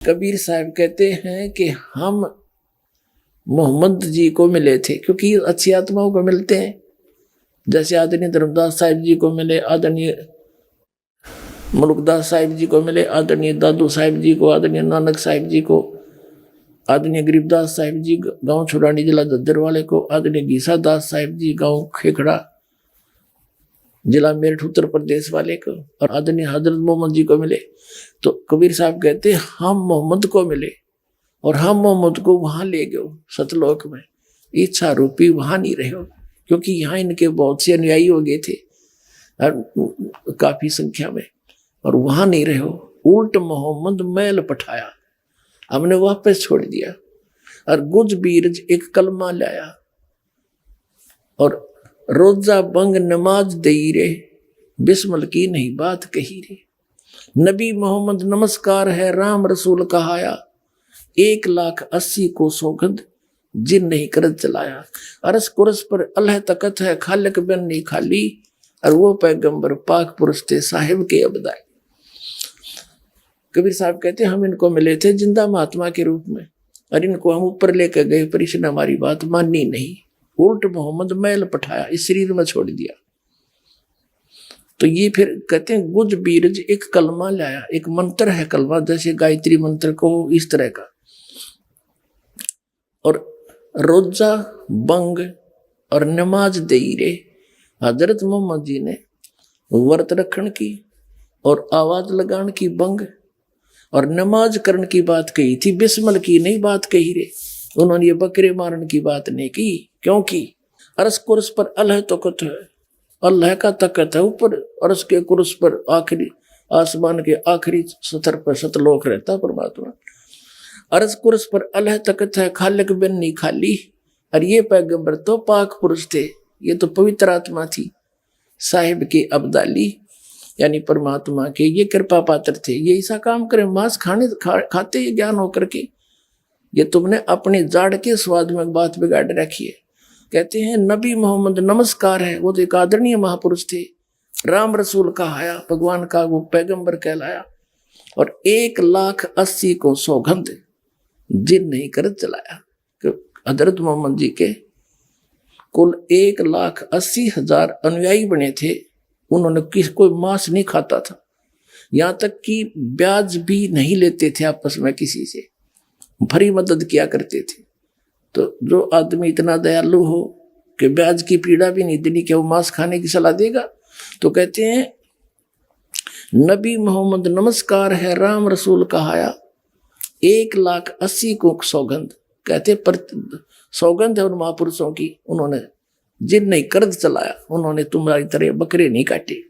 कबीर साहब कहते हैं कि हम मोहम्मद जी को मिले थे, क्योंकि अच्छी आत्माओं को मिलते हैं। जैसे आदरणीय धर्मदास साहिब जी को मिले, आदरणीय मुल्कदास साहिब जी को मिले, आदरणीय दादू साहिब जी को, आदरणीय नानक साहिब जी को, आदरणीय गरीबदास साहिब जी गांव छुरानी जिला दद्दर वाले को, आदरणीय गीसा दास साहिब जी गांव खेखड़ा जिला मेरठ उत्तर प्रदेश वाले को, और आदरणीय हजरत मोहम्मद जी को मिले। तो कबीर साहब कहते हम मोहम्मद को मिले और हम मोहम्मद को वहां ले गए सतलोक में। इच्छा रूपी वहां नहीं रहे हो, क्योंकि यहाँ इनके बहुत से अनुयायी हो गए थे काफी संख्या में, और वहां नहीं रहे हो। उल्ट मोहम्मद मैल पठाया, हमने वापस छोड़ दिया। और गुज बीरज एक कलमा लाया और रोजा बंग नमाज दई रे, बिस्मल की नहीं बात कही रे। नबी मोहम्मद नमस्कार है राम रसूल कहाया, 1,80,000 को सौगंध जिन नहीं करत चलाया। अरस कुरस पर अल्लाह तकत है खालिक बिन नहीं खाली, और वो पैगंबर पाक पुरुष थे साहिब के अबदाई। कबीर साहब कहते हम इनको मिले थे जिंदा महात्मा के रूप में, और इनको हम ऊपर लेकर गए, पर इसने हमारी बात मानी नहीं। उल्ट मोहम्मद मैल पठाया, इस शरीर में छोड़ दिया। तो ये फिर कहते हैं गुज बीरज एक कलमा लाया, एक मंत्र है कलमा, जैसे गायत्री मंत्र को इस तरह का। और रोजा बंग और नमाज दई रे, हजरत मोहम्मद जी ने व्रत रखन की और आवाज लगान की बंग और नमाज करने की बात कही थी, बिस्मल की नहीं बात कही रे। उन्होंने ये बकरे मारने की बात नहीं की, क्योंकि अरस कुर्स पर अल्लाह तकत है, अल्लाह का तकत है ऊपर। अरस के कुर्स पर आखिरी आसमान के आखिरी सतर पर सतलोक रहता परमात्मा। अरस कुर्स पर अल्लाह तकत है खालिक बिन नहीं खाली। और ये पैगंबर तो पाक पुरुष थे, ये तो पवित्र आत्मा थी साहिब के अब्दाली, यानी परमात्मा के ये कृपा पात्र थे। ये ऐसा काम करे, मांस खाते ये ज्ञान होकर के, ये तुमने अपने जाड़ के स्वाद में बात बिगाड़ रखी है। कहते हैं नबी मोहम्मद नमस्कार है, वो तो एक आदरणीय महापुरुष थे, राम रसूल कहाया, भगवान का वो पैगंबर कहलाया। और 1,80,000 को सौगंध जिन नहीं कर चलाया। हजरत मोहम्मद जी के कुल 1,80,000 अनुयायी बने थे। उन्होंने कोई मांस नहीं खाता था, यहाँ तक कि ब्याज भी नहीं लेते थे आपस में किसी से, भरी मदद किया करते थे। तो जो आदमी इतना दयालु हो कि ब्याज की पीड़ा भी नहीं देनी, क्या वो मांस खाने की सलाह देगा? तो कहते हैं नबी मोहम्मद नमस्कार है राम रसूल कहाया, 1,80,000 को सौगंध। कहते पर सौगंध है उन महापुरुषों की, उन्होंने जिन नहीं कर्ज चलाया, उन्होंने तुम्हारी तरह बकरे नहीं काटे।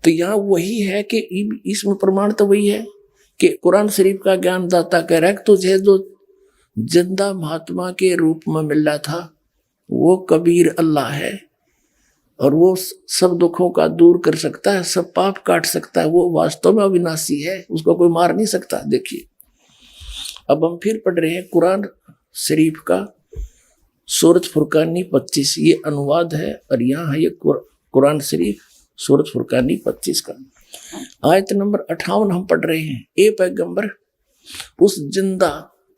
तो यहाँ वही है कि इसमें प्रमाण तो वही है कि कुरान शरीफ का ज्ञान दाता कह रहा है कि तुझे जो जिंदा महात्मा के रूप में मिल रहा था वो कबीर अल्लाह है, और वो सब दुखों का दूर कर सकता है, सब पाप काट सकता है। वो वास्तव में अविनाशी है, उसको कोई मार नहीं सकता। देखिए अब हम फिर पढ़ रहे हैं कुरान शरीफ का सूरत फुरकानी 25, ये अनुवाद है, और यहाँ है ये कुरान शरीफ सूरत फुरकानी 25 का आयत नंबर 58 हम पढ़ रहे हैं। ए पैगंबर, उस जिंदा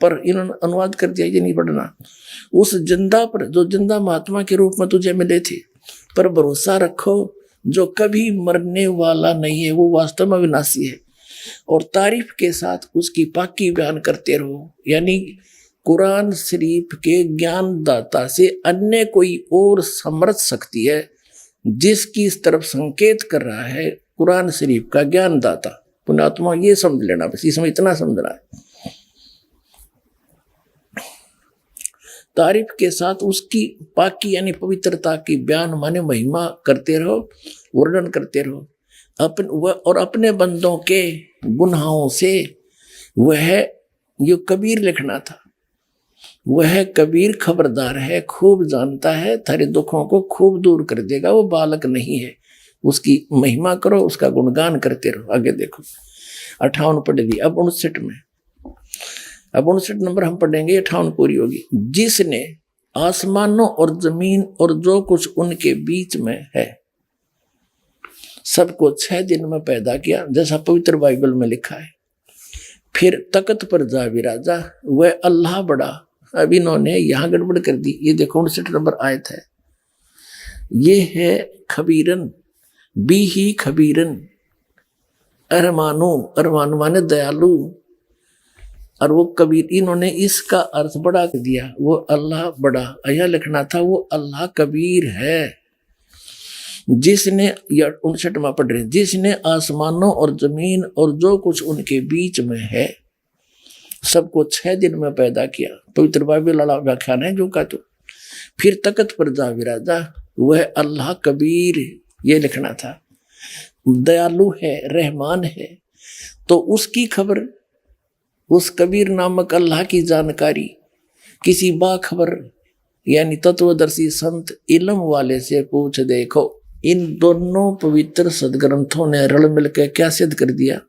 पर, इन्होंने अनुवाद कर दिया, ये नहीं पढ़ना, उस जिंदा पर जो जिंदा महात्मा के रूप में तुझे मिले थे पर भरोसा रखो, जो कभी मरने वाला नहीं है, वो वास्तव में विनाशी है। और तारीफ के साथ उसकी पाकी बयान करते रहो। यानी कुरान शरीफ के ज्ञान दाता से अन्य कोई और समर्थ शक्ति है जिसकी इस तरफ संकेत कर रहा है कुरान शरीफ का ज्ञान दाता पुण्यात्मा। ये समझ लेना, बस इसमें इतना समझना है। तारीफ के साथ उसकी पाकी यानी पवित्रता की बयान माने महिमा करते रहो, वर्णन करते रहो। और अपने बंदों के गुनाहों से वह जो कबीर लिखना था, वह कबीर खबरदार है, खूब जानता है, थारे दुखों को खूब दूर कर देगा। वो बालक नहीं है, उसकी महिमा करो, उसका गुणगान करते रहो। आगे देखो 58 पढ़ दी, अब 59 में, अब 59 नंबर हम पढ़ेंगे, 58 पूरी होगी। जिसने आसमानों और जमीन और जो कुछ उनके बीच में है सबको 6 दिन में पैदा किया, जैसा पवित्र बाइबल में लिखा है। फिर तख्त पर जा विराजा, वह अल्लाह बड़ा। अब इन्होंने यहां गड़बड़ कर दी। ये देखो 59 नंबर आयत है, ये है खबीरन बी ही खबीरन, अरमानो, अरमान माने दयालु, और वो कबीर, इन्होंने इसका अर्थ बड़ा कर दिया। वो अल्लाह बड़ा, यह लिखना था वो अल्लाह कबीर है, जिसने, या 59वां पढ़ रहे, जिसने आसमानों और जमीन और जो कुछ उनके बीच में है सबको 6 दिन में पैदा किया। पवित्र बाइबल वाला व्याख्यान है जो का। तो फिर तख्त पर जा विराजा, वह अल्लाह कबीर, ये लिखना था। दयालु है, रहमान है, तो उसकी खबर, उस कबीर नामक अल्लाह की जानकारी किसी बाखबर यानी तत्वदर्शी संत इल्म वाले से पूछ देखो। इन दोनों पवित्र सदग्रंथों ने रल मिलकर क्या सिद्ध कर दिया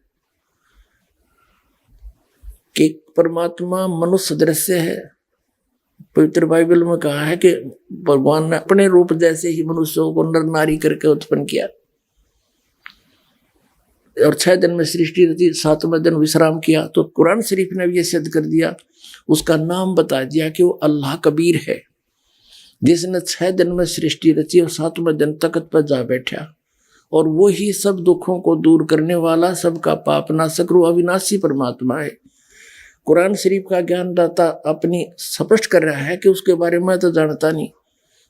कि परमात्मा मनुष्य दृश्य है। पवित्र बाइबल में कहा है कि भगवान ने अपने रूप जैसे ही मनुष्यों को नर नारी करके उत्पन्न किया, और 6 दिन में सृष्टि रची, 7वें दिन विश्राम किया। तो कुरान शरीफ ने भी यह सिद्ध कर दिया, उसका नाम बता दिया कि वो अल्लाह कबीर है, जिसने 6 दिन में सृष्टि रची और 7वें दिन तख्त पर जा बैठा, और वो ही सब दुखों को दूर करने वाला, सबका पाप नाशक रू अविनाशी परमात्मा है। कुरान शरीफ का ज्ञानदाता अपनी स्पष्ट कर रहा है कि उसके बारे में तो जानता नहीं,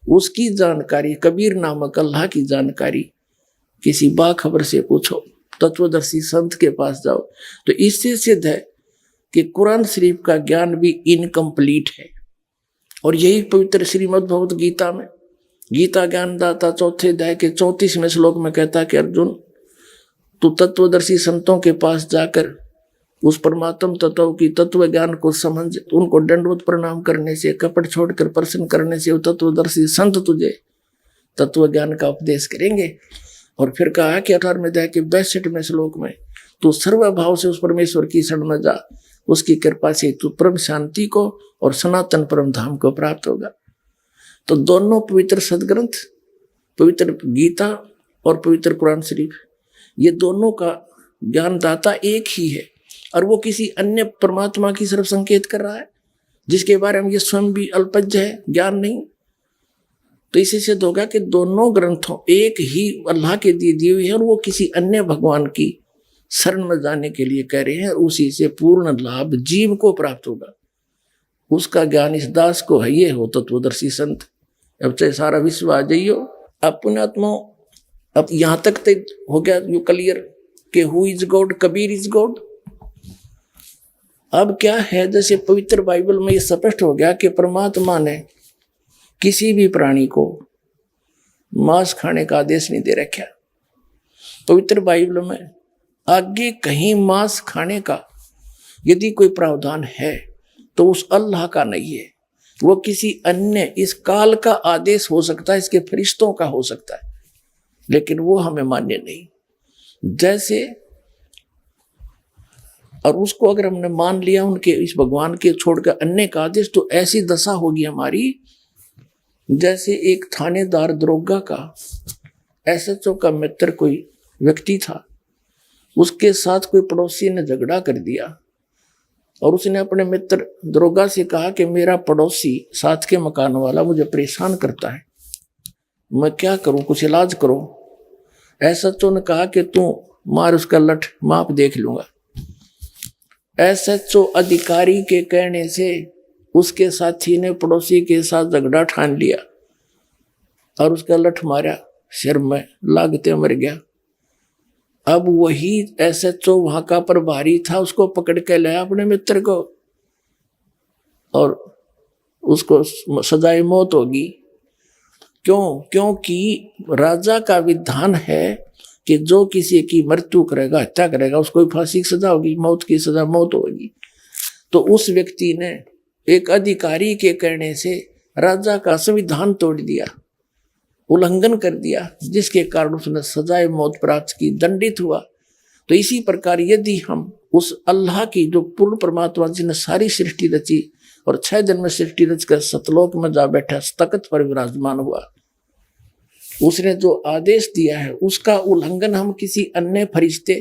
उसकी जानकारी, कबीर नामक अल्लाह की जानकारी किसी बाखबर से पूछो, तत्वदर्शी संत के पास जाओ। तो इससे सिद्ध है कि कुरान शरीफ का ज्ञान भी इनकम्प्लीट है। और यही पवित्र श्रीमद् भगवत गीता में, गीता ज्ञानदाता 4 अध्याय के 34वें श्लोक में कहता है कि अर्जुन, तू तत्वदर्शी संतों के पास जाकर उस परमात्म तत्व की तत्व ज्ञान को समझ, उनको दंडवत प्रणाम करने से, कपट छोड़कर प्रसन्न करने से वो तत्वदर्शी संत तुझे तत्व ज्ञान का उपदेश करेंगे। और फिर कहा कि 18वें अध्याय के 62वें श्लोक में, तू सर्वभाव से उस परमेश्वर की शरण में जा, उसकी कृपा से तू परम शांति को और सनातन परम धाम को प्राप्त होगा। तो दोनों पवित्र सदग्रंथ, पवित्र गीता और पवित्र कुरान शरीफ, ये दोनों का ज्ञानदाता एक ही है, और वो किसी अन्य परमात्मा की तरफ संकेत कर रहा है जिसके बारे में ये स्वयं भी अल्पज्ञ है, ज्ञान नहीं। तो इसी से होगा कि दोनों ग्रंथों एक ही अल्लाह के दिए हुए हैं, और वो किसी अन्य भगवान की शरण में जाने के लिए कह रहे हैं, उसी से पूर्ण लाभ जीव को प्राप्त होगा। उसका ज्ञान इस दास को है, ये हो तत्वदर्शी संत। अब चाहे सारा विश्व आ जाइयो, अब पुण्यात्मा, अब यहां तक हो गया यू क्लियर कि who is God, Kabir is God. अब क्या है, जैसे पवित्र बाइबल में ये स्पष्ट हो गया कि परमात्मा ने किसी भी प्राणी को मांस खाने का आदेश नहीं दे रखा। पवित्र बाइबल में आगे कहीं मांस खाने का यदि कोई प्रावधान है तो उस अल्लाह का नहीं है, वो किसी अन्य इस काल का आदेश हो सकता है, इसके फरिश्तों का हो सकता है, लेकिन वो हमें मान्य नहीं। जैसे, और उसको अगर हमने मान लिया उनके इस भगवान के छोड़कर अन्य का आदेश, तो ऐसी दशा होगी हमारी जैसे एक थानेदार दरोगा का, एसएचओ का मित्र कोई व्यक्ति था, उसके साथ कोई पड़ोसी ने झगड़ा कर दिया, और उसने अपने मित्र दरोगा से कहा कि मेरा पड़ोसी साथ के मकान वाला मुझे परेशान करता है, मैं क्या करूं, कुछ इलाज करो। एसएचओ ने कहा कि तू मार उसका लठ, माप देख लूंगा। एसएचओ अधिकारी के कहने से उसके साथी ने पड़ोसी के साथ झगड़ा ठान लिया और उसका लठ मारा, सिर में लागते मर गया। अब वही एसएचओ वहां का प्रभारी था, उसको पकड़ के लाया अपने मित्र को, और उसको सजाए मौत होगी। क्यों? क्योंकि राजा का विधान है कि जो किसी की मृत्यु करेगा, हत्या करेगा, उसको फांसी की सजा होगी, मौत की सजा, मौत होगी। तो उस व्यक्ति ने एक अधिकारी के कहने से राजा का संविधान तोड़ दिया, उल्लंघन कर दिया, जिसके कारण उसने सजाए मौत प्राप्त की, दंडित हुआ। तो इसी प्रकार यदि हम उस अल्लाह की, जो पूर्ण परमात्मा जिसने सारी सृष्टि रची और 6 दिन में सृष्टि रचकर सतलोक में जा बैठा, तख्त पर विराजमान हुआ, उसने जो आदेश दिया है उसका उल्लंघन हम किसी अन्य फरिश्ते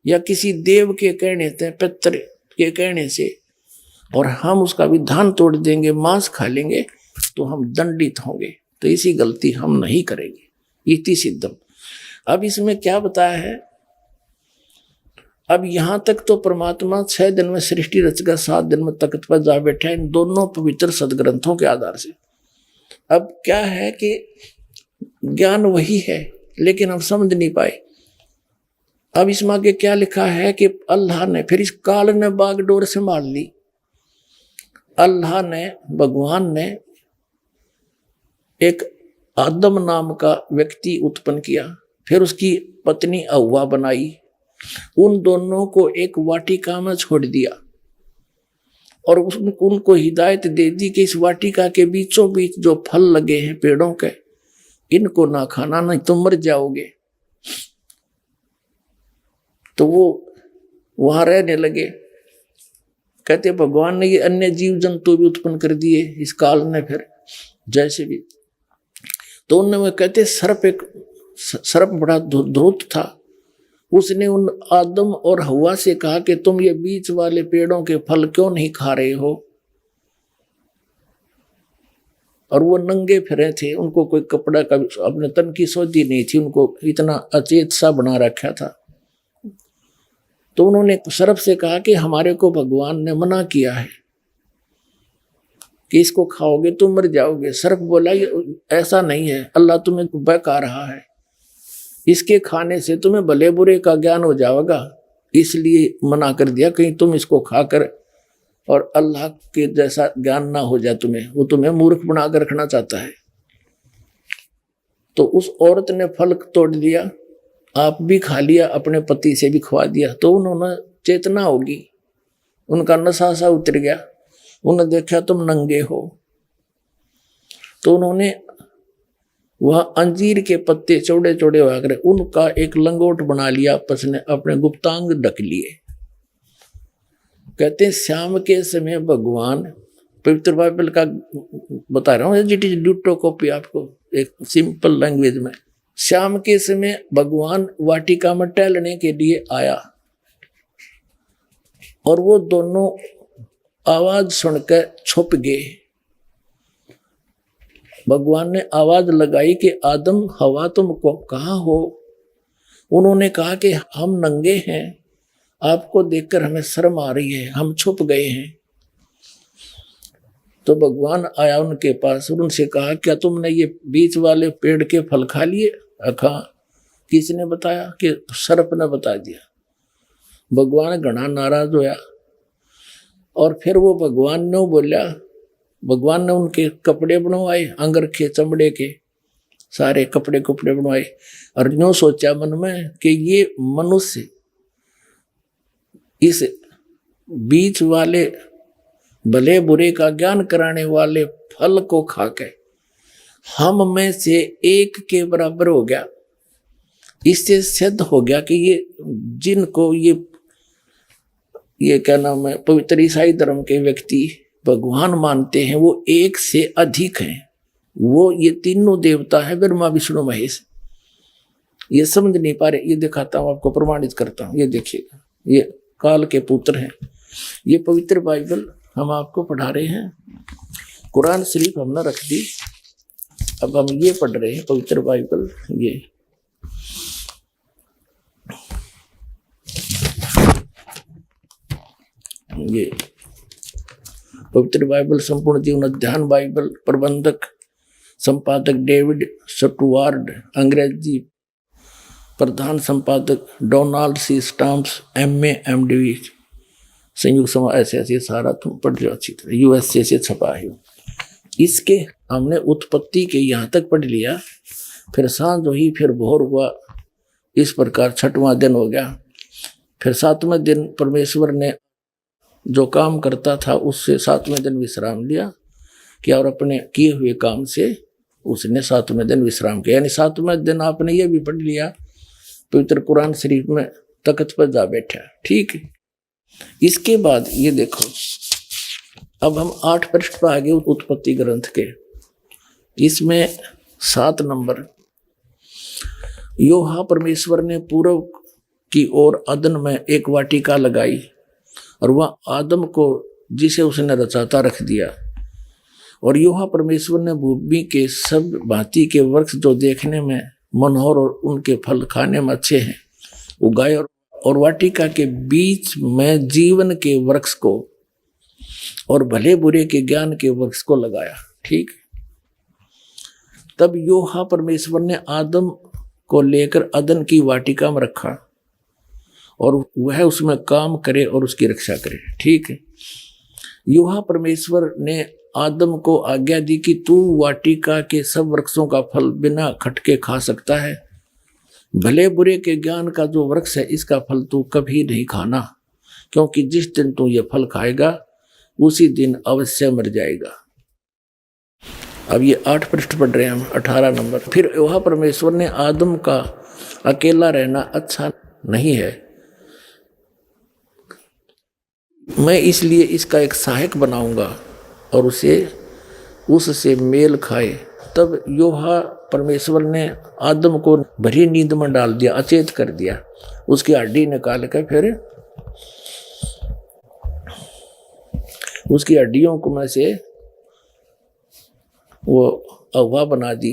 या किसी देव के कहने से, पितर के कहने से और हम उसका विधान तोड़ देंगे, मांस खा लेंगे, तो हम दंडित होंगे। तो इसी गलती हम नहीं करेंगे। इति सिद्धम। अब इसमें क्या बताया है, अब यहां तक तो परमात्मा 6 दिन में सृष्टि रचकर 7 दिन में तख्त पर जा बैठा, इन दोनों पवित्र सदग्रंथों के आधार से। अब क्या है कि ज्ञान वही है, लेकिन हम समझ नहीं पाए। अब इसमें आगे क्या लिखा है कि अल्लाह ने, फिर इस काल ने बागडोर संभाल ली। अल्लाह ने, भगवान ने एक आदम नाम का व्यक्ति उत्पन्न किया, फिर उसकी पत्नी हव्वा बनाई, उन दोनों को एक वाटिका में छोड़ दिया और उनको हिदायत दे दी कि इस वाटिका के बीचों बीच जो फल लगे हैं पेड़ों के, इनको ना खाना, नहीं तो मर जाओगे। तो वो वहां रहने लगे। कहते भगवान ने ये अन्य जीव जंतु भी उत्पन्न कर दिए इस काल ने, फिर जैसे भी। तो उनमें कहते सर्प बड़ा धूर्त था, उसने उन आदम और हव्वा से कहा कि तुम ये बीच वाले पेड़ों के फल क्यों नहीं खा रहे हो। और वो नंगे फिरे थे, उनको कोई कपड़ा का अपने तन की सोधी नहीं थी, उनको इतना अचेत सा बना रखा था। तो उन्होंने सर्प से कहा कि हमारे को भगवान ने मना किया है कि इसको खाओगे तो मर जाओगे। सर्प बोला ऐसा नहीं है, अल्लाह तुम्हें बहका रहा है, इसके खाने से तुम्हें भले बुरे का ज्ञान हो जाएगा, इसलिए मना कर दिया, कहीं तुम इसको खाकर और अल्लाह के जैसा ज्ञान ना हो जाए तुम्हें, वो तुम्हें मूर्ख बनाकर रखना चाहता है। तो उस औरत ने फल तोड़ दिया, आप भी खा लिया, अपने पति से भी खवा दिया, तो उन्होंने चेतना होगी, उनका नशा सा उतर गया। उन्होंने देखा तुम नंगे हो, तो उन्होंने वह अंजीर के पत्ते चौड़े चौड़े होकर उनका एक लंगोट बना लिया, आपस ने अपने गुप्तांग ढक लिए। कहते हैं शाम के समय भगवान, पवित्र बाइबल का बता रहा हूँ, इट इज ड्यूटोकॉपी, आपको एक सिंपल लैंग्वेज में। शाम के समय भगवान वाटिका में टहलने के लिए आया और वो दोनों आवाज सुनकर छुप गए। भगवान ने आवाज लगाई कि आदम हवा तुम कहाँ हो। उन्होंने कहा कि हम नंगे हैं, आपको देखकर हमें शर्म आ रही है, हम छुप गए हैं। तो भगवान आया उनके पास और उनसे कहा क्या तुमने ये बीच वाले पेड़ के फल खा लिए। कहा किसने बताया, कि सर्प ने बता दिया। भगवान घना नाराज होया और फिर वो भगवान ने बोला, भगवान ने उनके कपड़े बनवाए, अंगरखे चमड़े के सारे कपड़े बनवाए और यूं सोचा मन में कि ये मनुष्य इस बीच वाले भले बुरे का ज्ञान कराने वाले फल को खाकर हम में से एक के बराबर हो गया। इससे सिद्ध हो गया कि ये जिनको ये क्या नाम है, पवित्र ईसाई धर्म के व्यक्ति भगवान मानते हैं, वो एक से अधिक हैं। वो ये तीनों देवता है, ब्रह्मा विष्णु महेश। ये समझ नहीं पा रहे, ये दिखाता हूं आपको, प्रमाणित करता हूं। ये देखिएगा, ये काल के पुत्र हैं। ये पवित्र बाइबल हम आपको पढ़ा रहे हैं। कुरान शरीफ हमने रख दी, अब हम ये पढ़ रहे हैं पवित्र बाइबल। ये पवित्र बाइबल संपूर्ण जीवन अध्ययन बाइबल, प्रबंधक संपादक डेविड स्टुअर्ट, अंग्रेजी प्रधान संपादक Donald C Stamps, MA MD, संयुक्त समाज, ऐसे सारा तुम पढ़ जाओ अच्छी तरह, USA से छपा है। इसके हमने उत्पत्ति के यहाँ तक पढ़ लिया, फिर सांझ हुई, फिर भोर हुआ, इस प्रकार 6वां दिन हो गया। फिर 7वें दिन परमेश्वर ने जो काम करता था उससे 7वें दिन विश्राम लिया क्या, और अपने किए हुए काम से उसने 7वें दिन विश्राम किया। यानी 7वें दिन आपने ये भी पढ़ लिया पवित्र कुरान शरीफ में, तख्त पर जा बैठा। ठीक है, इसके बाद ये देखो, अब हम 8 पृष्ठ पर आगे उत्पत्ति ग्रंथ के। इसमें 7 नंबर, योहा परमेश्वर ने पूर्व की ओर अदन में एक वाटिका लगाई और वह आदम को जिसे उसने रचाता रख दिया। और यूहा परमेश्वर ने भूमि के सब भांति के वृक्ष जो देखने में मनोहर और उनके फल खाने में अच्छे हैं उगाए, और वाटिका के बीच में जीवन के वृक्ष को और भले बुरे के ज्ञान के वृक्ष को लगाया। ठीक। तब यूहा परमेश्वर ने आदम को लेकर अदन की वाटिका में रखा और वह उसमें काम करे और उसकी रक्षा करे। ठीक है। यूहा परमेश्वर ने आदम को आज्ञा दी कि तू वाटिका के सब वृक्षों का फल बिना खटके खा सकता है, भले बुरे के ज्ञान का जो वृक्ष है इसका फल तू कभी नहीं खाना, क्योंकि जिस दिन तू ये फल खाएगा उसी दिन अवश्य मर जाएगा। अब ये 8 पृष्ठ पढ़ रहे हैं हम, 18 नंबर। फिर यूहा परमेश्वर ने आदम का अकेला रहना अच्छा नहीं है, मैं इसलिए इसका एक सहायक बनाऊंगा और उससे मेल खाए। तब यूहा परमेश्वर ने आदम को भरी नींद में डाल दिया, अचेत कर दिया। उसकी हड्डी निकाल कर फिर उसकी हड्डियों को में से वो अगवा बना दी।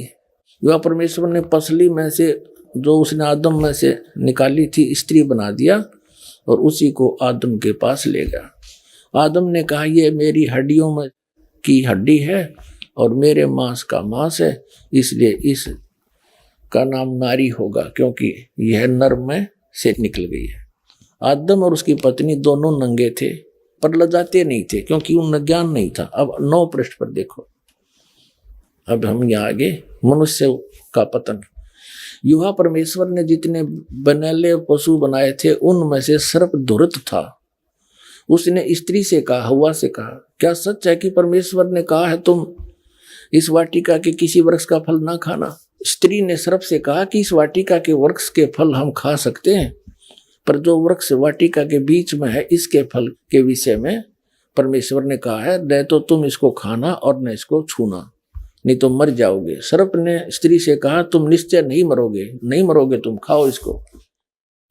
यूहा परमेश्वर ने पसली में से जो उसने आदम में से निकाली थी स्त्री बना दिया और उसी को आदम के पास ले गया। आदम ने कहा, ये मेरी हड्डियों में की हड्डी है और मेरे मांस का मांस है, इसलिए इसका नाम नारी होगा, क्योंकि यह नर में से निकल गई है। आदम और उसकी पत्नी दोनों नंगे थे पर लजाते नहीं थे, क्योंकि उनमें ज्ञान नहीं था। अब 9 पृष्ठ पर देखो, अब हम यहाँ आगे मनुष्य का पतन। यूहा परमेश्वर ने जितने बनैले पशु बनाए थे उनमें से सर्प धूर्त था। उसने स्त्री से कहा, हव्वा से कहा, क्या सच है कि परमेश्वर ने कहा है तुम इस वाटिका के किसी वृक्ष का फल ना खाना? स्त्री ने सर्प से कहा कि इस वाटिका के वृक्ष के फल हम खा सकते हैं, पर जो वृक्ष वाटिका के बीच में है इसके फल के विषय में परमेश्वर ने कहा है न तो तुम इसको खाना और न इसको छूना, नहीं तो मर जाओगे। सर्प ने स्त्री से कहा, तुम निश्चय नहीं मरोगे, तुम खाओ इसको।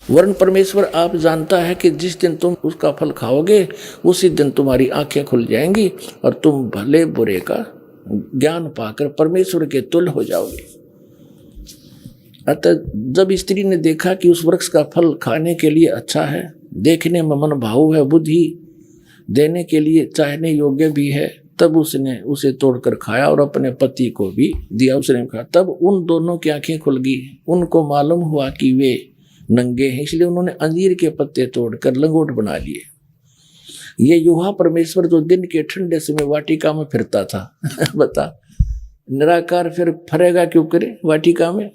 वरन परमेश्वर आप जानता है कि जिस दिन तुम उसका फल खाओगे उसी दिन तुम्हारी आंखें खुल जाएंगी और तुम भले बुरे का ज्ञान पाकर परमेश्वर के तुल्य हो जाओगे। अतः जब स्त्री ने देखा कि उस वृक्ष का फल खाने के लिए अच्छा है, देखने में मन भावु है, बुद्धि देने के लिए चाहने योग्य भी है, तब उसने उसे तोड़कर खाया और अपने पति को भी दिया, उसने कहा। तब उन दोनों की आंखें खुल गई, उनको मालूम हुआ कि वे नंगे हैं, इसलिए उन्होंने अंजीर के पत्ते तोड़कर लंगोट बना लिए। ये यूहा परमेश्वर जो दिन के ठंडे समय वाटिका में फिरता था बता, निराकार फिर फरेगा क्यों करे वाटिका में?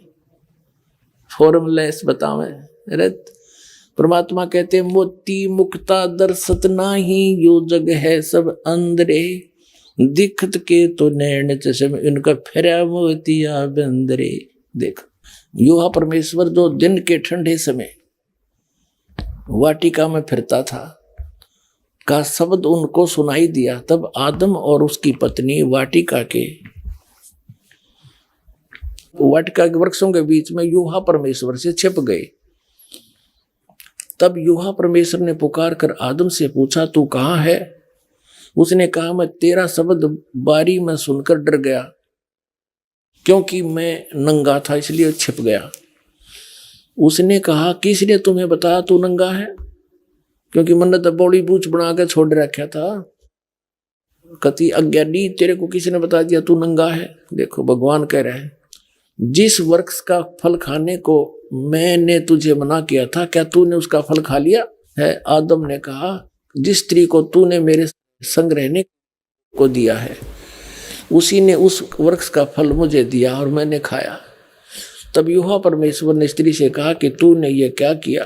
फॉर्मलेस बतावे रत। परमात्मा कहते मोती मुक्ता दर्शत नाही, यो जग है सब अंदरे, दिखत के तो नैन चश्मे इनका फेरा मोतिया बंदरे। देख, यूहा परमेश्वर जो दिन के ठंडे समय वाटिका में फिरता था का शब्द उनको सुनाई दिया। तब आदम और उसकी पत्नी वाटिका के वृक्षों के बीच में यूहा परमेश्वर से छिप गए। तब यूहा परमेश्वर ने पुकार कर आदम से पूछा, तू कहाँ है? उसने कहा, मैं तेरा शब्द बारी में सुनकर डर गया, क्योंकि मैं नंगा था इसलिए छिप गया। उसने कहा, किसने तुम्हें बताया तू नंगा है? क्योंकि मैंने तो बड़ी बूझ बना के छोड़ रखा था। कति अज्ञानी, तेरे को किसी ने बता दिया तू नंगा है? देखो भगवान कह रहे हैं, जिस वृक्ष का फल खाने को मैंने तुझे मना किया था, क्या तूने उसका फल खा लिया है? आदम ने कहा, जिस स्त्री को तूने मेरे संग रहने को दिया है उसी ने उस वृक्ष का फल मुझे दिया और मैंने खाया। तब यूहा परमेश्वर ने स्त्री से कहा कि तूने ये क्या किया?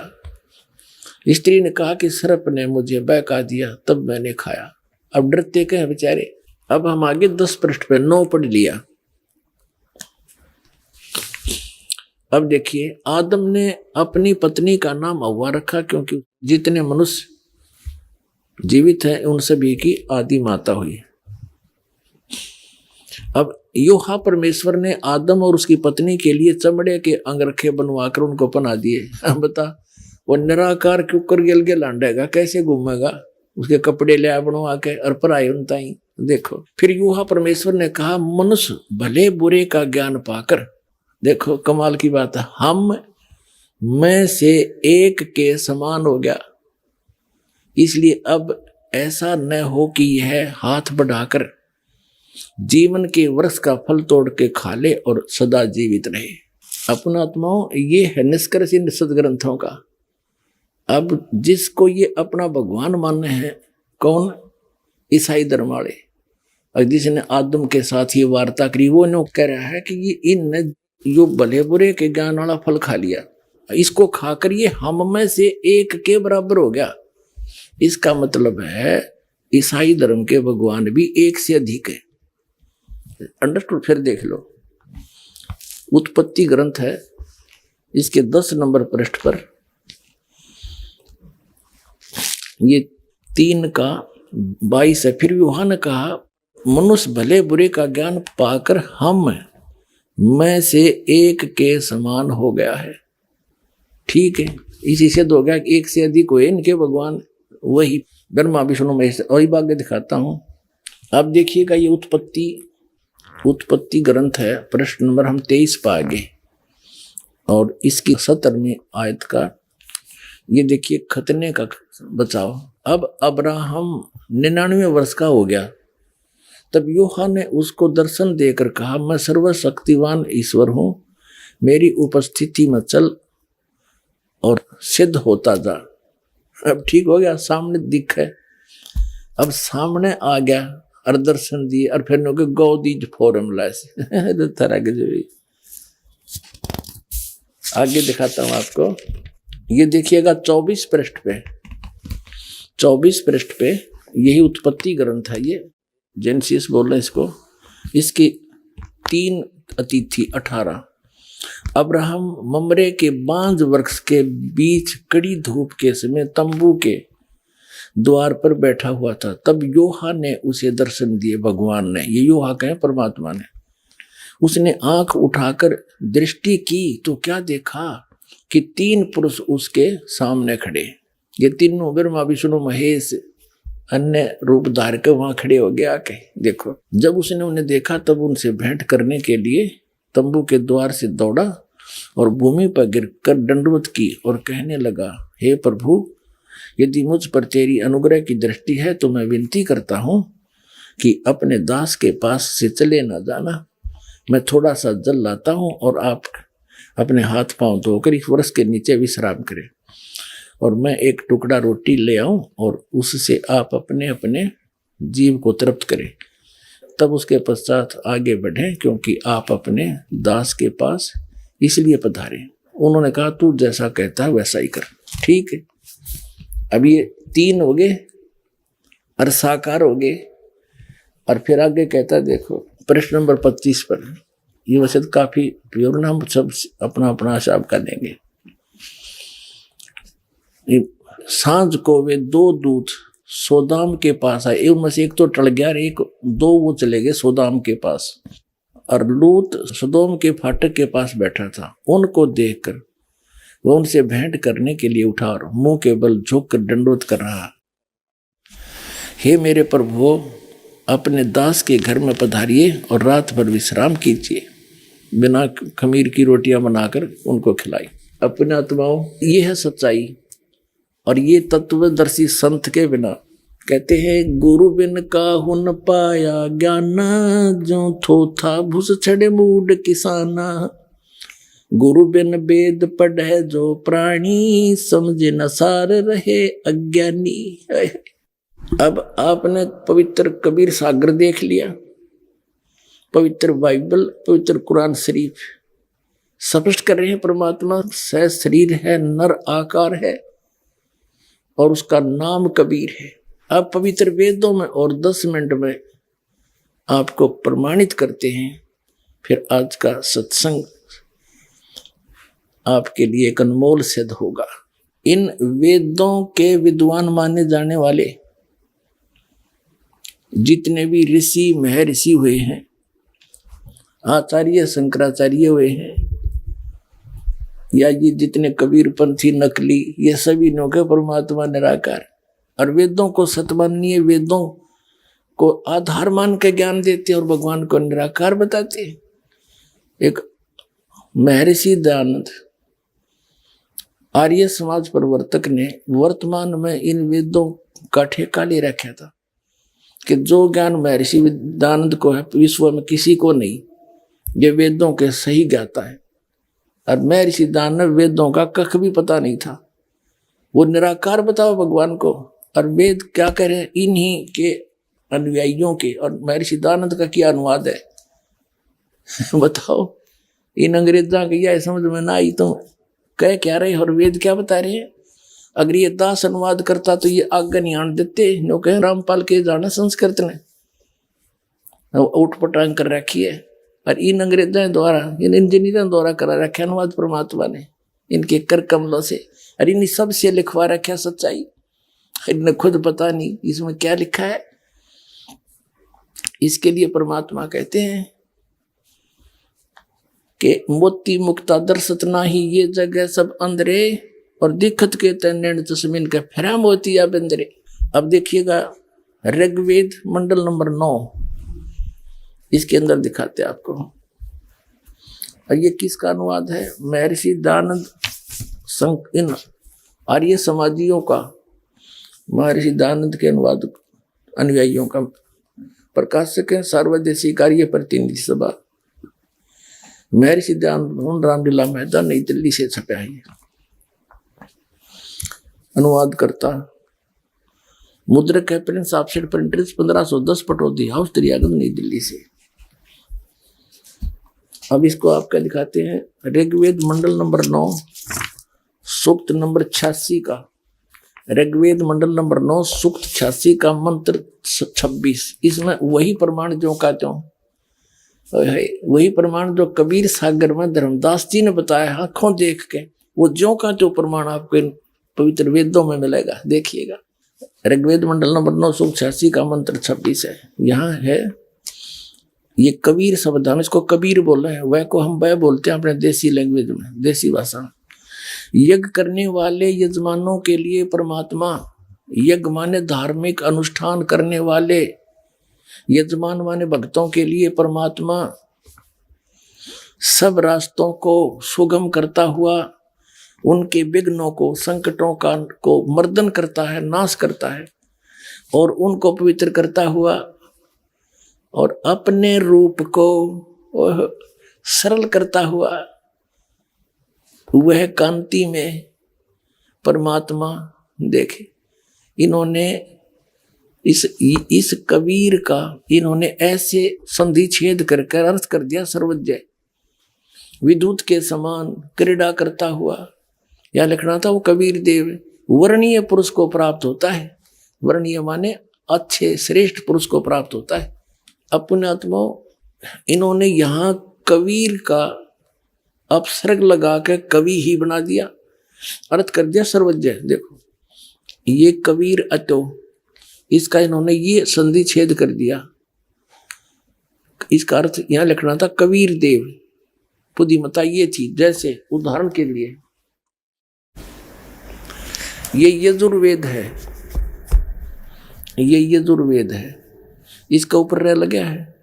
स्त्री ने कहा कि सर्प ने मुझे बहका दिया, तब मैंने खाया। अब डरते कहे बेचारे। अब हम आगे 10 पृष्ठ पे 9 पढ़ लिया। अब देखिए, आदम ने अपनी पत्नी का नाम हव्वा रखा, क्योंकि जितने मनुष्य जीवित हैं उन सभी की आदि माता हुई। अब यूहा परमेश्वर ने आदम और उसकी पत्नी के लिए चमड़े के अंगरखे बनवाकर उनको पहना दिए। अब बता, वो निराकार क्यों कर गिल गिल लांडेगा, कैसे घूमेगा? उसके कपड़े ले बनवा के और पराए उनता ही देखो। फिर यूहा परमेश्वर ने कहा मनुष्य भले बुरे का ज्ञान पाकर, देखो कमाल की बात है, हम में से एक के समान हो गया। इसलिए अब ऐसा न हो कि यह हाथ बढ़ाकर जीवन के वर्ष का फल तोड़ के खा ले और सदा जीवित रहे। अपना आत्माओं, ये है निष्कर्ष इन सदग्रंथों का। अब जिसको ये अपना भगवान मानने हैं, कौन? ईसाई धर्म वाले। और जिसने आदम के साथ ये वार्ता करी, वो नो कह रहा है कि ये इन जो भले बुरे के ज्ञान वाला फल खा लिया, इसको खाकर ये हम में से एक के बराबर हो गया। इसका मतलब है ईसाई धर्म के भगवान भी एक से अधिक है। अंडरस्टूड? फिर देख लो, उत्पत्ति ग्रंथ है, इसके 10 नंबर पृष्ठ पर ये 3:22 है। फिर यूहन्ना ने कहा मनुष्य भले बुरे का ज्ञान पाकर हम में से एक के समान हो गया है। ठीक है, इसी से हो गया कि एक से अधिक हुए इनके भगवान, वही ब्रह्मा विष्णु महेश। और ये बात दिखाता हूं। अब देखिएगा, ये उत्पत्ति ग्रंथ है, प्रश्न नंबर हम 23 पर आगे, और इसकी 17वीं आयत का ये देखिए, खतने का बचाव। अब अब्राहम 99 वर्ष का हो गया, तब यूहन्ना ने उसको दर्शन देकर कहा मैं सर्वशक्तिवान ईश्वर हूं, मेरी उपस्थिति में चल और सिद्ध होता जा। अब ठीक हो गया, सामने दिख है, अब सामने आ गया और दर्शन दिए, और फिर नो के गौदीज फॉर्मूला से तरह के जो आगे दिखाता हूं आपको। ये देखिएगा 24 पृष्ठ पे, 24 पृष्ठ पे यही उत्पत्ति ग्रंथ है, ये जेनेसिस बोल रहे हैं इसको। इसकी 3 अतिथि 18। अब्राहम ममरे के बांज वृक्ष के बीच कड़ी धूप के समय तंबू के द्वार पर बैठा हुआ था, तब यूहन्ना ने उसे दर्शन दिए। भगवान ने, ये यूहन्ना कहे परमात्मा ने, उसने आंख उठाकर दृष्टि की तो क्या देखा कि 3 पुरुष उसके सामने खड़े। ये तीनों ब्रह्मा विष्णु महेश अन्य रूप धार के वहां खड़े हो गया के। देखो, जब उसने उन्हें देखा तब उनसे भेंट करने के लिए तंबू के द्वार से दौड़ा और भूमि पर गिरकर दंडवत की और कहने लगा, हे प्रभु, यदि मुझ पर तेरी अनुग्रह की दृष्टि है तो मैं विनती करता हूं कि अपने दास के पास से चले न जाना। मैं थोड़ा सा जल लाता हूं और आप अपने हाथ पांव धोकर इस वृक्ष के नीचे विश्राम करें, और मैं एक टुकड़ा रोटी ले आऊं और उससे आप अपने अपने जीव को तृप्त करें, तब उसके पश्चात आगे बढ़ें, क्योंकि आप अपने दास के पास इसलिए पधारे। उन्होंने कहा, तू जैसा कहता है वैसा ही कर। ठीक है, अब ये 3 हो गए और साकार हो गए। और फिर आगे कहता है, देखो प्रश्न नंबर 25 पर, ये वैसे काफी प्योर ना, हम सब अपना अपना हिसाब कर लेंगे। सांझ को वे 2 दूत सोदाम के पास आए, उनमें से एक तो टल गया, 2 वो चले गए सोदाम के पास, और लूत सदोम के फाटक के पास बैठा था। उनको देखकर वह उनसे भेंट करने के लिए उठा और मुंह के बल झुक कर दंडवत कर रहा, हे मेरे प्रभु, अपने दास के घर में पधारिए और रात भर विश्राम कीजिए। बिना खमीर की रोटियां बनाकर उनको खिलाई। अपने आत्माओं, ये है सच्चाई। और ये तत्वदर्शी संत के बिना, कहते हैं, गुरु बिन काहू न पाया ज्ञाना, जो थोथा भूस छड़े मूड किसाना। गुरु बिन वेद पढ़े जो प्राणी, समझे न सार रहे अज्ञानी। अब आपने पवित्र कबीर सागर देख लिया, पवित्र बाइबल, पवित्र कुरान शरीफ स्पष्ट कर रहे हैं, परमात्मा सह शरीर है, नर आकार है, और उसका नाम कबीर है। अब पवित्र वेदों में और 10 मिनट में आपको प्रमाणित करते हैं। फिर आज का सत्संग आपके लिए एक अनमोल सिद्ध होगा। इन वेदों के विद्वान माने जाने वाले जितने भी ऋषि महर्षि हुए हैं, आचार्य शंकराचार्य हुए हैं, या ये जितने कबीरपंथी नकली, ये सभी नो के परमात्मा निराकार। और वेदों को सत्य मानिए, वेदों को आधार मान के ज्ञान देते और भगवान को निराकार बताते। एक महर्षि दयानंद आर्य समाज प्रवर्तक ने वर्तमान में इन वेदों का ठेका ले रखा था कि जो ज्ञान महर्षि दयानंद को है विश्व में किसी को नहीं, ये वेदों के सही ज्ञाता है। और महर्षि दयानंद वेदों का कख भी पता नहीं था, वो निराकार बताओ भगवान को, और वेद क्या करें इन्हीं के अनुयायियों के। और महर्षि दयानंद का क्या अनुवाद है बताओ, इन अंग्रेजा की यह समझ में ना आई तो कह क्या रहे और वेद क्या बता रहे हैं। अगर ये दास अनुवाद करता तो ये आगे नहीं आने देते, नो कह रामपाल के जाना संस्कृत ने उठपटांग कर रखी है। और इन अंग्रेजों द्वारा, इन इंजीनियरों द्वारा करा रखा अनुवाद परमात्मा ने इनके कर कमलों से, और इन सब से लिखवा रखा सच्चाई, इन्हें खुद पता नहीं इसमें क्या लिखा है। इसके लिए परमात्मा कहते हैं कि मोती मुक्ता दर्शत नाही ये जगह सब अंधरे, और दिखत के तैन जसमीन के फेरा मोतिया बंदरे। अब देखिएगा ऋग्वेद मंडल नंबर 9, इसके अंदर दिखाते हैं आपको। और ये किसका अनुवाद है? महर्षि दयानंद इन आर्य समाजियों का, महर्षि दयानंद के अनुवाद अनुयायियों का। प्रकाशक है सर्वदेशी कार्य प्रतिनिधि सभा, महर्षि दयानंद रामलीला मैदान नई दिल्ली से छपा है। अनुवाद करता मुद्रक है Prince offset printers 1510 Pataudi house Daryaganj नई दिल्ली से। अब इसको आपका दिखाते हैं ऋग्वेद मंडल नंबर 9 सूक्त नंबर 86 का। ऋग्वेद मंडल नंबर 9 सूक्त 86 का मंत्र 26। इसमें वही प्रमाण जो का त्यों, वही प्रमाण जो कबीर सागर में धर्मदास जी ने बताया आंखों देख के, वो ज्यों का जो प्रमाण आपको इन पवित्र वेदों में मिलेगा। देखिएगा ऋग्वेद मंडल नंबर 9 सूक्त 86 का मंत्र 26 है। यहाँ है ये कबीर शब्द, हम इसको कबीर बोल रहे हैं, वह को हम वह बोलते हैं अपने देसी लैंग्वेज में, देसी भाषा में। यज्ञ करने वाले यजमानों के लिए परमात्मा, यज्ञ माने धार्मिक अनुष्ठान करने वाले यजमान माने भक्तों के लिए परमात्मा सब रास्तों को सुगम करता हुआ उनके विघ्नों को, संकटों का को मर्दन करता है, नाश करता है, और उनको पवित्र करता हुआ और अपने रूप को सरल करता हुआ वह कांति में परमात्मा देखे। इन्होंने इस कबीर का इन्होंने ऐसे संधि छेद कर अर्थ कर दिया सर्वज्ञ, विद्युत के समान क्रीड़ा करता हुआ। या लिखना था वो कबीर देव वर्णीय पुरुष को प्राप्त होता है। वर्णीय माने अच्छे श्रेष्ठ पुरुष को प्राप्त होता है। अपने आत्मा इन्होंने यहाँ कबीर का अपसर्ग लगा के कवि ही बना दिया, अर्थ कर दिया सर्वज्ञ। देखो ये कबीर अतो, इसका इन्होंने ये संधि छेद कर दिया। इसका अर्थ यहाँ लिखना था कबीर देव, बुद्धिमता ये थी। जैसे उदाहरण के लिए ये यजुर्वेद है, ये यजुर्वेद है, इसका ऊपर रह लगा है,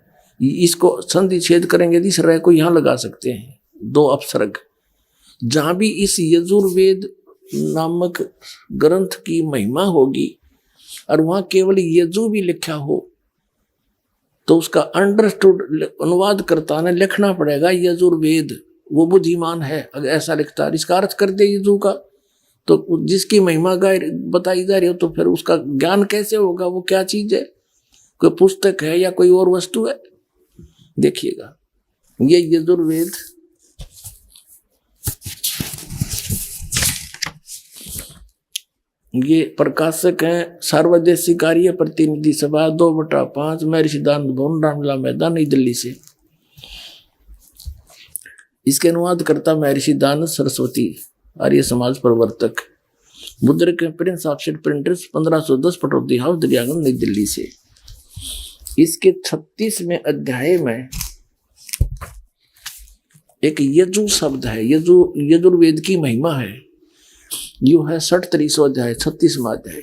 इसको संधि छेद करेंगे इस रह को यहां लगा सकते हैं, दो अपसर्ग। जहां भी इस यजुर्वेद नामक ग्रंथ की महिमा होगी और वहां केवल यजु भी लिखा हो तो उसका अंडरस्टूड अनुवाद करता ने लिखना पड़ेगा यजुर्वेद, वो बुद्धिमान है। अगर ऐसा लिखता है इसका अर्थ कर दे यजु का, तो जिसकी महिमा बताई जा रही हो तो फिर उसका ज्ञान कैसे होगा? वो क्या चीज है? कोई पुस्तक है या कोई और वस्तु है? देखिएगा ये यजुर्वेद ये प्रकाशक हैं सर्वदेशी कार्य प्रतिनिधि सभा 2/5 महर्षि दयानंद भवन रामलीला मैदान नई दिल्ली से। इसके अनुवाद करता महर्षि दयानंद सरस्वती आर्य समाज प्रवर्तक, मुद्रक Prince offset printers 1510 Pataudi house Daryaganj नई दिल्ली से। इसके 36वें अध्याय में एक यजु शब्द है, यजुर्वेद की महिमा है। यू है 63वां अध्याय 36वां अध्याय।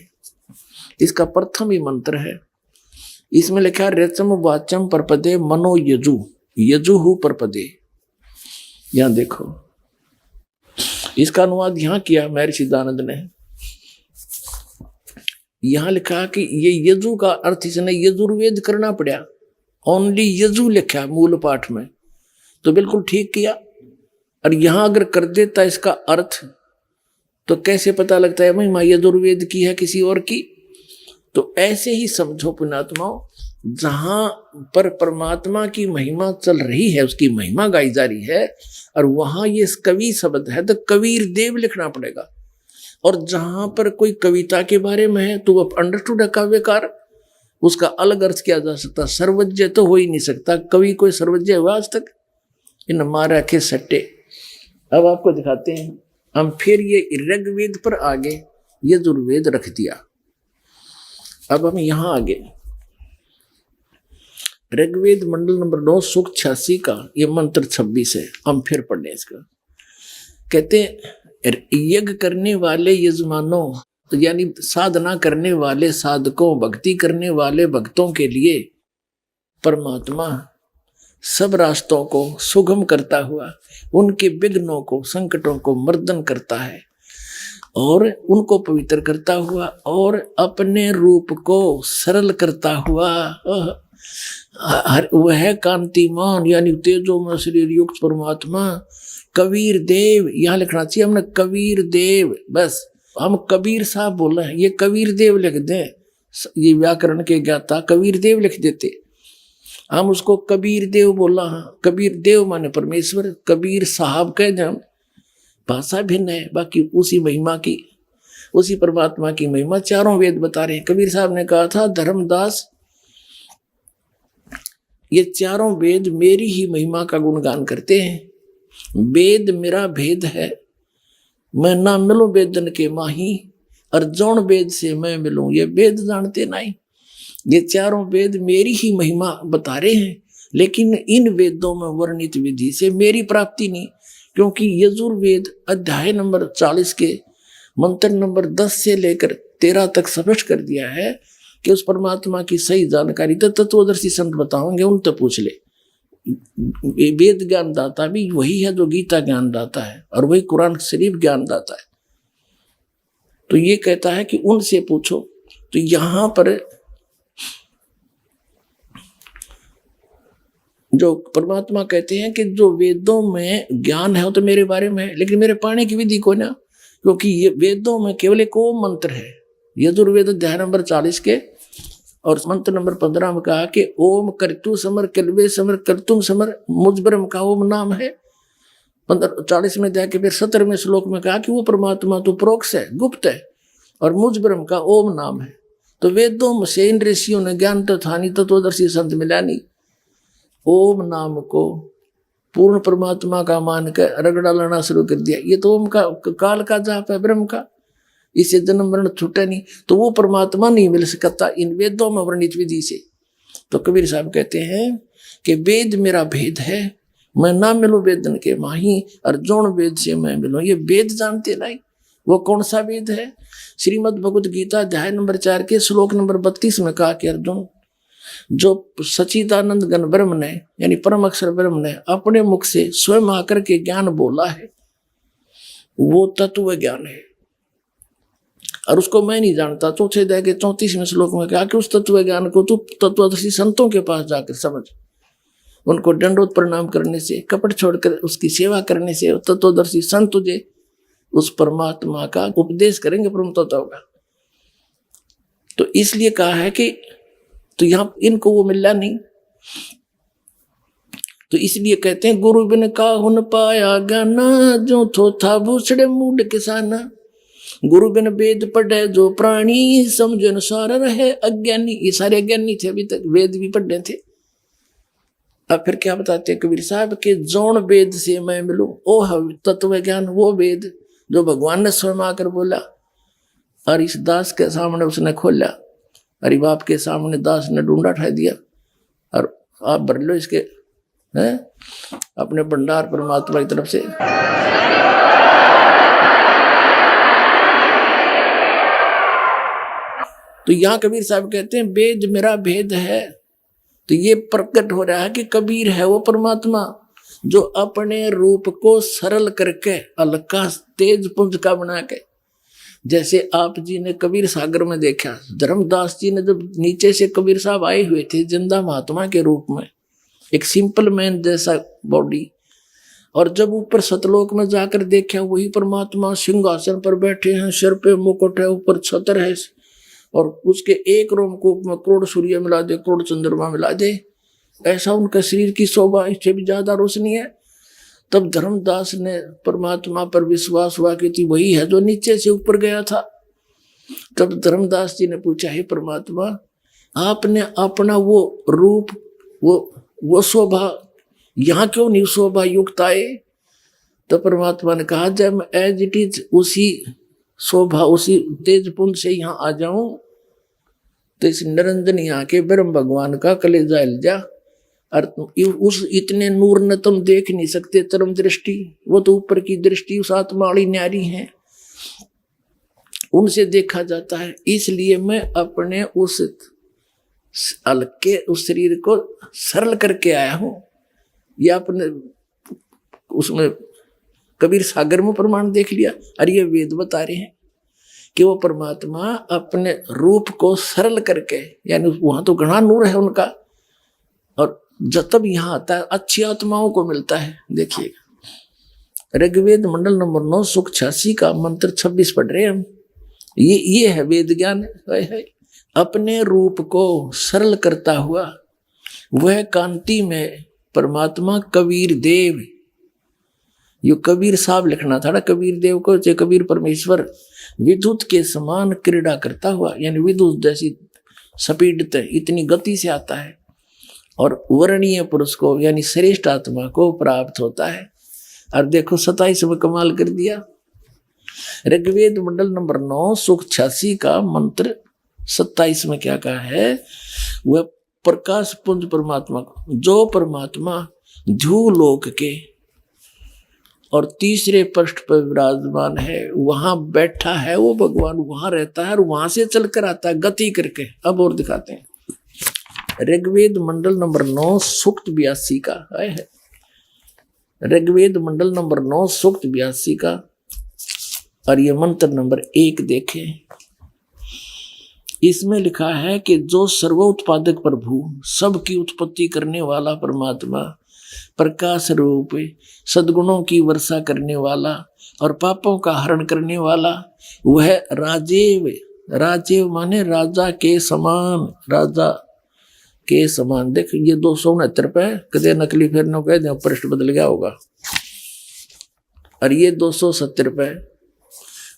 इसका प्रथम ही मंत्र है। इसमें लिखा रेचम वाचम परपदे मनो यजु यजुहु परपदे। यहां देखो, इसका अनुवाद यहां किया महर्षि दानंद ने। यहां लिखा कि ये यजु का अर्थ इसने यजुर्वेद करना पड़ा, ओनली यजु लिखा मूल पाठ में, तो बिल्कुल ठीक किया। और यहां अगर कर देता इसका अर्थ तो कैसे पता लगता है महिमा यजुर्वेद की है किसी और की। तो ऐसे ही समझो पुण्यात्माओं, जहां पर परमात्मा की महिमा चल रही है, उसकी महिमा गाई जा रही है, और वहां ये कवि शब्द है तो कबीर देव लिखना पड़ेगा। और जहां पर कोई कविता के बारे में है तो वो अंडरस्टूड है काव्यकार, उसका अलग अर्थ किया जा सकता। सर्वज्ञ तो हो ही नहीं सकता, कवि कोई सर्वज्ञ हुआ आज तक? इन मारा के सट्टे। अब आपको दिखाते हैं हम, फिर ये ऋग्वेद पर आगे यजुर्वेद रख दिया। अब हम यहां आगे ऋग्वेद मंडल नंबर 9 सूक्त 86 का ये मंत्र 26 है, हम फिर पढ़ने इसका। कहते हैं यज्ञ करने वाले यजमानों, तो यानी साधना करने वाले साधकों, भक्ति करने वाले भक्तों के लिए परमात्मा सब रास्तों को सुगम करता हुआ उनके विघ्नों को, संकटों को मर्दन करता है और उनको पवित्र करता हुआ और अपने रूप को सरल करता हुआ वह कांतिमान यानी तेजोमय शरीर युक्त परमात्मा कबीर देव, यहाँ लिखना चाहिए हमने कबीर देव, बस हम कबीर साहब बोल रहे हैं, ये कबीर देव लिख दें, ये व्याकरण के ज्ञाता कबीर देव लिख देते, हम उसको कबीर देव बोला। हाँ, कबीर देव माने परमेश्वर, कबीर साहब कह दें, भाषा भिन्न है, बाकी उसी महिमा की, उसी परमात्मा की महिमा चारों वेद बता रहे हैं। कबीर साहब ने कहा था, धर्मदास ये चारों वेद मेरी ही महिमा का गुणगान करते हैं, वेद मेरा भेद है, मैं ना मिलूं वेदन के माही, और जौन वेद से मैं मिलूं ये वेद जानते नहीं। ये चारों वेद मेरी ही महिमा बता रहे हैं, लेकिन इन वेदों में वर्णित विधि से मेरी प्राप्ति नहीं, क्योंकि यजुर्वेद अध्याय नंबर 40 के मंत्र नंबर 10 से लेकर 13 तक स्पष्ट कर दिया है कि उस परमात्मा की सही जानकारी तो तत्वदर्शी संत बताओगे, उन तो पूछ ले। वेद ज्ञान दाता भी वही है जो गीता ज्ञान दाता है, और वही कुरान शरीफ ज्ञान दाता है। तो ये कहता है कि उनसे पूछो। तो यहां पर जो परमात्मा कहते हैं कि जो वेदों में ज्ञान है वो तो मेरे बारे में है, लेकिन मेरे पाने की विधि को ना, क्योंकि ये वेदों में केवल एक ओम मंत्र है। यजुर्वेद अध्याय नंबर 40 के और मंत्र नंबर 15 में कहा कि ओम कर्तु समर कल्वे समर कर्तुम समर, मुझ ब्रह्म का ओम नाम है। 40 में जाके फिर 17वें श्लोक में कहा कि वो परमात्मा तो प्रोक्ष है, गुप्त है, और मुझ ब्रह्म का ओम नाम है। तो वेदों से इन ऋषियों ने ज्ञान तो था नहीं, तत्वदर्शी संत मिला नहीं, ओम नाम को पूर्ण परमात्मा का मान कर रगड़ा लाना शुरू कर दिया। ये तो ओम का काल का जाप है, ब्रह्म का, इससे जन्म मरण छूटे नहीं, तो वो परमात्मा नहीं मिल सकता इन वेदों में वर्णित विधि से। तो कबीर साहब कहते हैं कि वेद मेरा भेद है, मैं ना मिलूं वेदन के माही, और जौन वेद से मैं मिलूं ये वेद जानते नहीं। वो कौन सा वेद है? श्रीमद् भगवत गीता अध्याय नंबर 4 के श्लोक नंबर 32 में कहा कि अर्जुन, जो सच्चिदानंद गण ब्रह्म ने यानी परम अक्षर ब्रह्म ने अपने मुख से स्वयं आकर के ज्ञान बोला है, वो तत्व ज्ञान है, और उसको मैं नहीं जानता। चौथे अध्याय के 34वें श्लोक में कहा कि उस तत्व ज्ञान को तू तत्वदर्शी संतों के पास जाकर समझ, उनको दंडोत प्रणाम करने से, कपट छोड़कर उसकी सेवा करने से तत्वदर्शी संत तुझे उस परमात्मा का उपदेश करेंगे, परम तत्व का। तो इसलिए कहा है कि तो यहाँ इनको वो मिला नहीं, तो इसलिए कहते हैं गुरु बिन काहुन पाया ज्ञाना, जो थो था भूसड़े मूड किसाना, गुरु बिन वेद पढ़े जो प्राणी, समझ अनुसार रहे अज्ञानी। ये सारे अज्ञानी थे, अभी तक वेद भी पढ़े थे। अब फिर क्या बताते हैं कबीर साहब के, जौन वेद से मैं मिलूं ओ तत्व ज्ञान, वो वेद जो भगवान ने स्वयं आकर बोला, और इस दास के सामने उसने खोला, अरे बाप के सामने दास ने ढूंढा ठा दिया, और आप भर लो इसके हैं अपने भंडार परमात्मा की तरफ से। तो यहाँ कबीर साहब कहते हैं वेद मेरा भेद है। तो ये प्रकट हो रहा है कि कबीर है वो परमात्मा जो अपने रूप को सरल करके हल्का तेज पुंज का बना के, जैसे आप जी ने कबीर सागर में देखा, धर्मदास जी ने जब नीचे से कबीर साहब आए हुए थे जिंदा महात्मा के रूप में, एक सिंपल मैन जैसा बॉडी, और जब ऊपर सतलोक में जाकर देखा वही परमात्मा सिंहासन पर बैठे हैं, सिर पे मुकुट है, ऊपर छतर है, और उसके एक रोमकूप में करोड़ सूर्य मिला दे, करोड़ चंद्रमा मिला दे, ऐसा उनका शरीर की शोभा, इससे भी ज्यादा रोशनी है। तब धर्मदास ने परमात्मा पर विश्वास हुआ कि वही है जो नीचे से ऊपर गया था। तब धर्मदास जी ने पूछा, हे परमात्मा, आपने अपना वो रूप, वो शोभा यहाँ क्यों नहीं शोभा युक्त आए? तो परमात्मा ने कहा, जब मैं एज इट इज उसी शोभा उसी तेज पुंज से यहाँ आ जाऊं तो इस निरंजन यहाँ के ब्रह्म भगवान का कलेजा हिल जा, और उस इतने नूर ने तुम देख नहीं सकते चरम दृष्टि, वो तो ऊपर की दृष्टि उस आत्मा वाली न्यारी है, उनसे देखा जाता है। इसलिए मैं अपने उस हल्के उस शरीर को सरल करके आया हूं। या अपने उसमें कबीर सागर में प्रमाण देख लिया, और ये वेद बता रहे हैं कि वो परमात्मा अपने रूप को सरल करके, यानी वहां तो घना नूर है उनका, और जब तब यहाँ आता है अच्छी आत्माओं को मिलता है। देखिएगा ऋग्वेद मंडल नंबर 9 सुख 86 का मंत्र 26 पढ़ रहे हैं हम। ये है वेद ज्ञान है। अपने रूप को सरल करता हुआ वह कांति में परमात्मा कबीर देव, यो कबीर साहब लिखना था ना कबीर देव को, जो कबीर परमेश्वर विद्युत के समान क्रीड़ा करता हुआ, यानी विद्युत जैसी स्पीड इतनी गति से आता है और वर्णीय पुरुष को यानी श्रेष्ठ आत्मा को प्राप्त होता है। और देखो 27 में कमाल कर दिया। ऋग्वेद मंडल नंबर 9 सुख 86 का मंत्र 27 में क्या कहा है? वह प्रकाश पुंज परमात्मा को, जो परमात्मा ध्रुवलोक के और तीसरे पृष्ठ पर विराजमान है, वहां बैठा है वो भगवान, वहां रहता है और वहां से चलकर आता है गति करके। अब और दिखाते हैं ऋग्वेद मंडल नंबर 9 सूक्त 82 का है। ऋग्वेद मंडल नंबर 9 सूक्त 82 का, और ये मंत्र नंबर 1 देखें। इसमें लिखा है कि जो सर्वोत्पादक प्रभु, सबकी उत्पत्ति करने वाला परमात्मा, प्रकाश रूप, सद्गुणों की वर्षा करने वाला और पापों का हरण करने वाला, वह राजेव, राजेव माने राजा के समान, राजा के समान। देख ये 269 पे कदे नकली फिर न कह दे, पृष्ठ बदल गया होगा। और ये 270 पे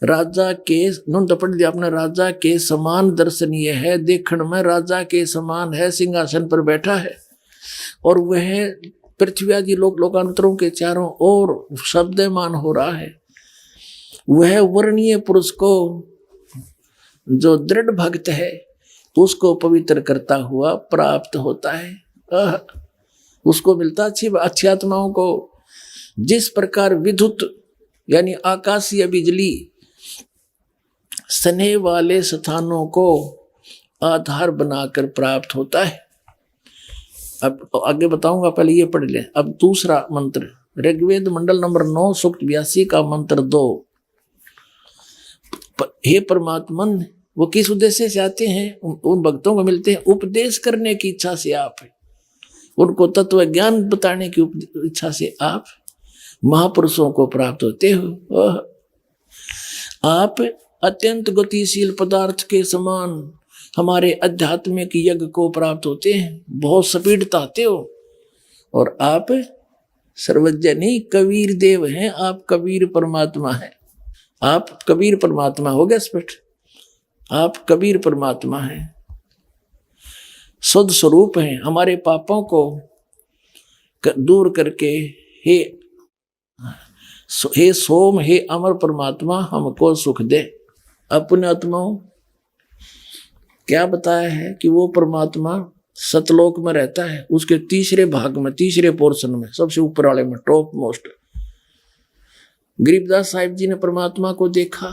राजा के नुन पढ़ दिया आपने, राजा के समान दर्शनीय है, देखण में राजा के समान है, सिंहासन पर बैठा है और वह पृथ्वी आदि लोकांतरों के चारों ओर शब्दमान हो रहा है। वह वर्णीय पुरुष को जो दृढ़ भक्त है उसको पवित्र करता हुआ प्राप्त होता है। उसको मिलता अच्छी आत्माओं को। जिस प्रकार विद्युत यानी आकाशीय बिजली स्नेह वाले स्थानों को आधार बनाकर प्राप्त होता है। अब आगे बताऊंगा, पहले ये पढ़ ले। अब दूसरा मंत्र ऋग्वेद मंडल नंबर 9 सूक्त 82 का मंत्र 2। हे परमात्मन, वो किस उद्देश्य से आते हैं? उन भक्तों को मिलते हैं उपदेश करने की इच्छा से आप, उनको तत्व ज्ञान बताने की इच्छा से आप महापुरुषों को प्राप्त होते हो। आप अत्यंत गतिशील पदार्थ के समान हमारे आध्यात्मिक यज्ञ को प्राप्त होते हैं, बहुत स्पीड ताते हो। और आप सर्वज्ञ नहीं, कबीर देव हैं, आप कबीर परमात्मा हैं। आप कबीर परमात्मा हो गया स्पष्ट, आप कबीर परमात्मा हैं, शुद्ध स्वरूप हैं। हमारे पापों को दूर करके हे सोम, हे अमर परमात्मा, हमको सुख दे। अपने आत्माओं क्या बताया है कि वो परमात्मा सतलोक में रहता है, उसके तीसरे भाग में, तीसरे पोर्शन में, सबसे ऊपर वाले में, टॉप मोस्ट। गरीबदास साहिब जी ने परमात्मा को देखा,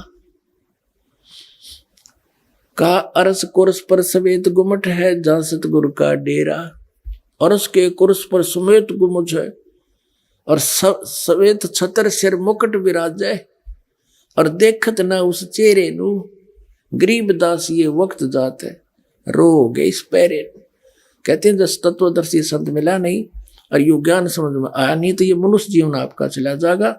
कहा अरस कुर्स पर सवेत गुमट है, जहाँ सतगुरु का डेरा। अरस के कुर्स पर समेत गुमुट है और सवेत छतर सिर मुकुट विराजे, और देखत ना उस चेहरे नु, गरीब दास ये वक्त जात है, रो गए इस पैरे। कहते हैं जब तत्वदर्शी संत मिला नहीं और यू ज्ञान समझ में आया नहीं, तो ये मनुष्य जीवन आपका चला जाएगा।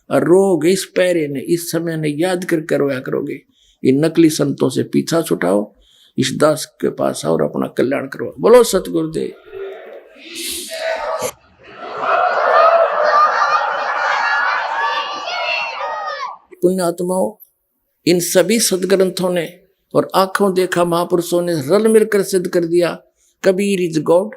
और रोग इस पैरे ने, इस समय ने याद करके रोया करोगे। इन नकली संतों से पीछा छुटाओ, इस दास के पास आओ और अपना कल्याण करो। बोलो सतगुरुदेव। पुण्यात्माओं, इन सभी सदग्रंथों ने और आंखों देखा महापुरुषों ने रल मिलकर सिद्ध कर दिया, कबीर इज गॉड,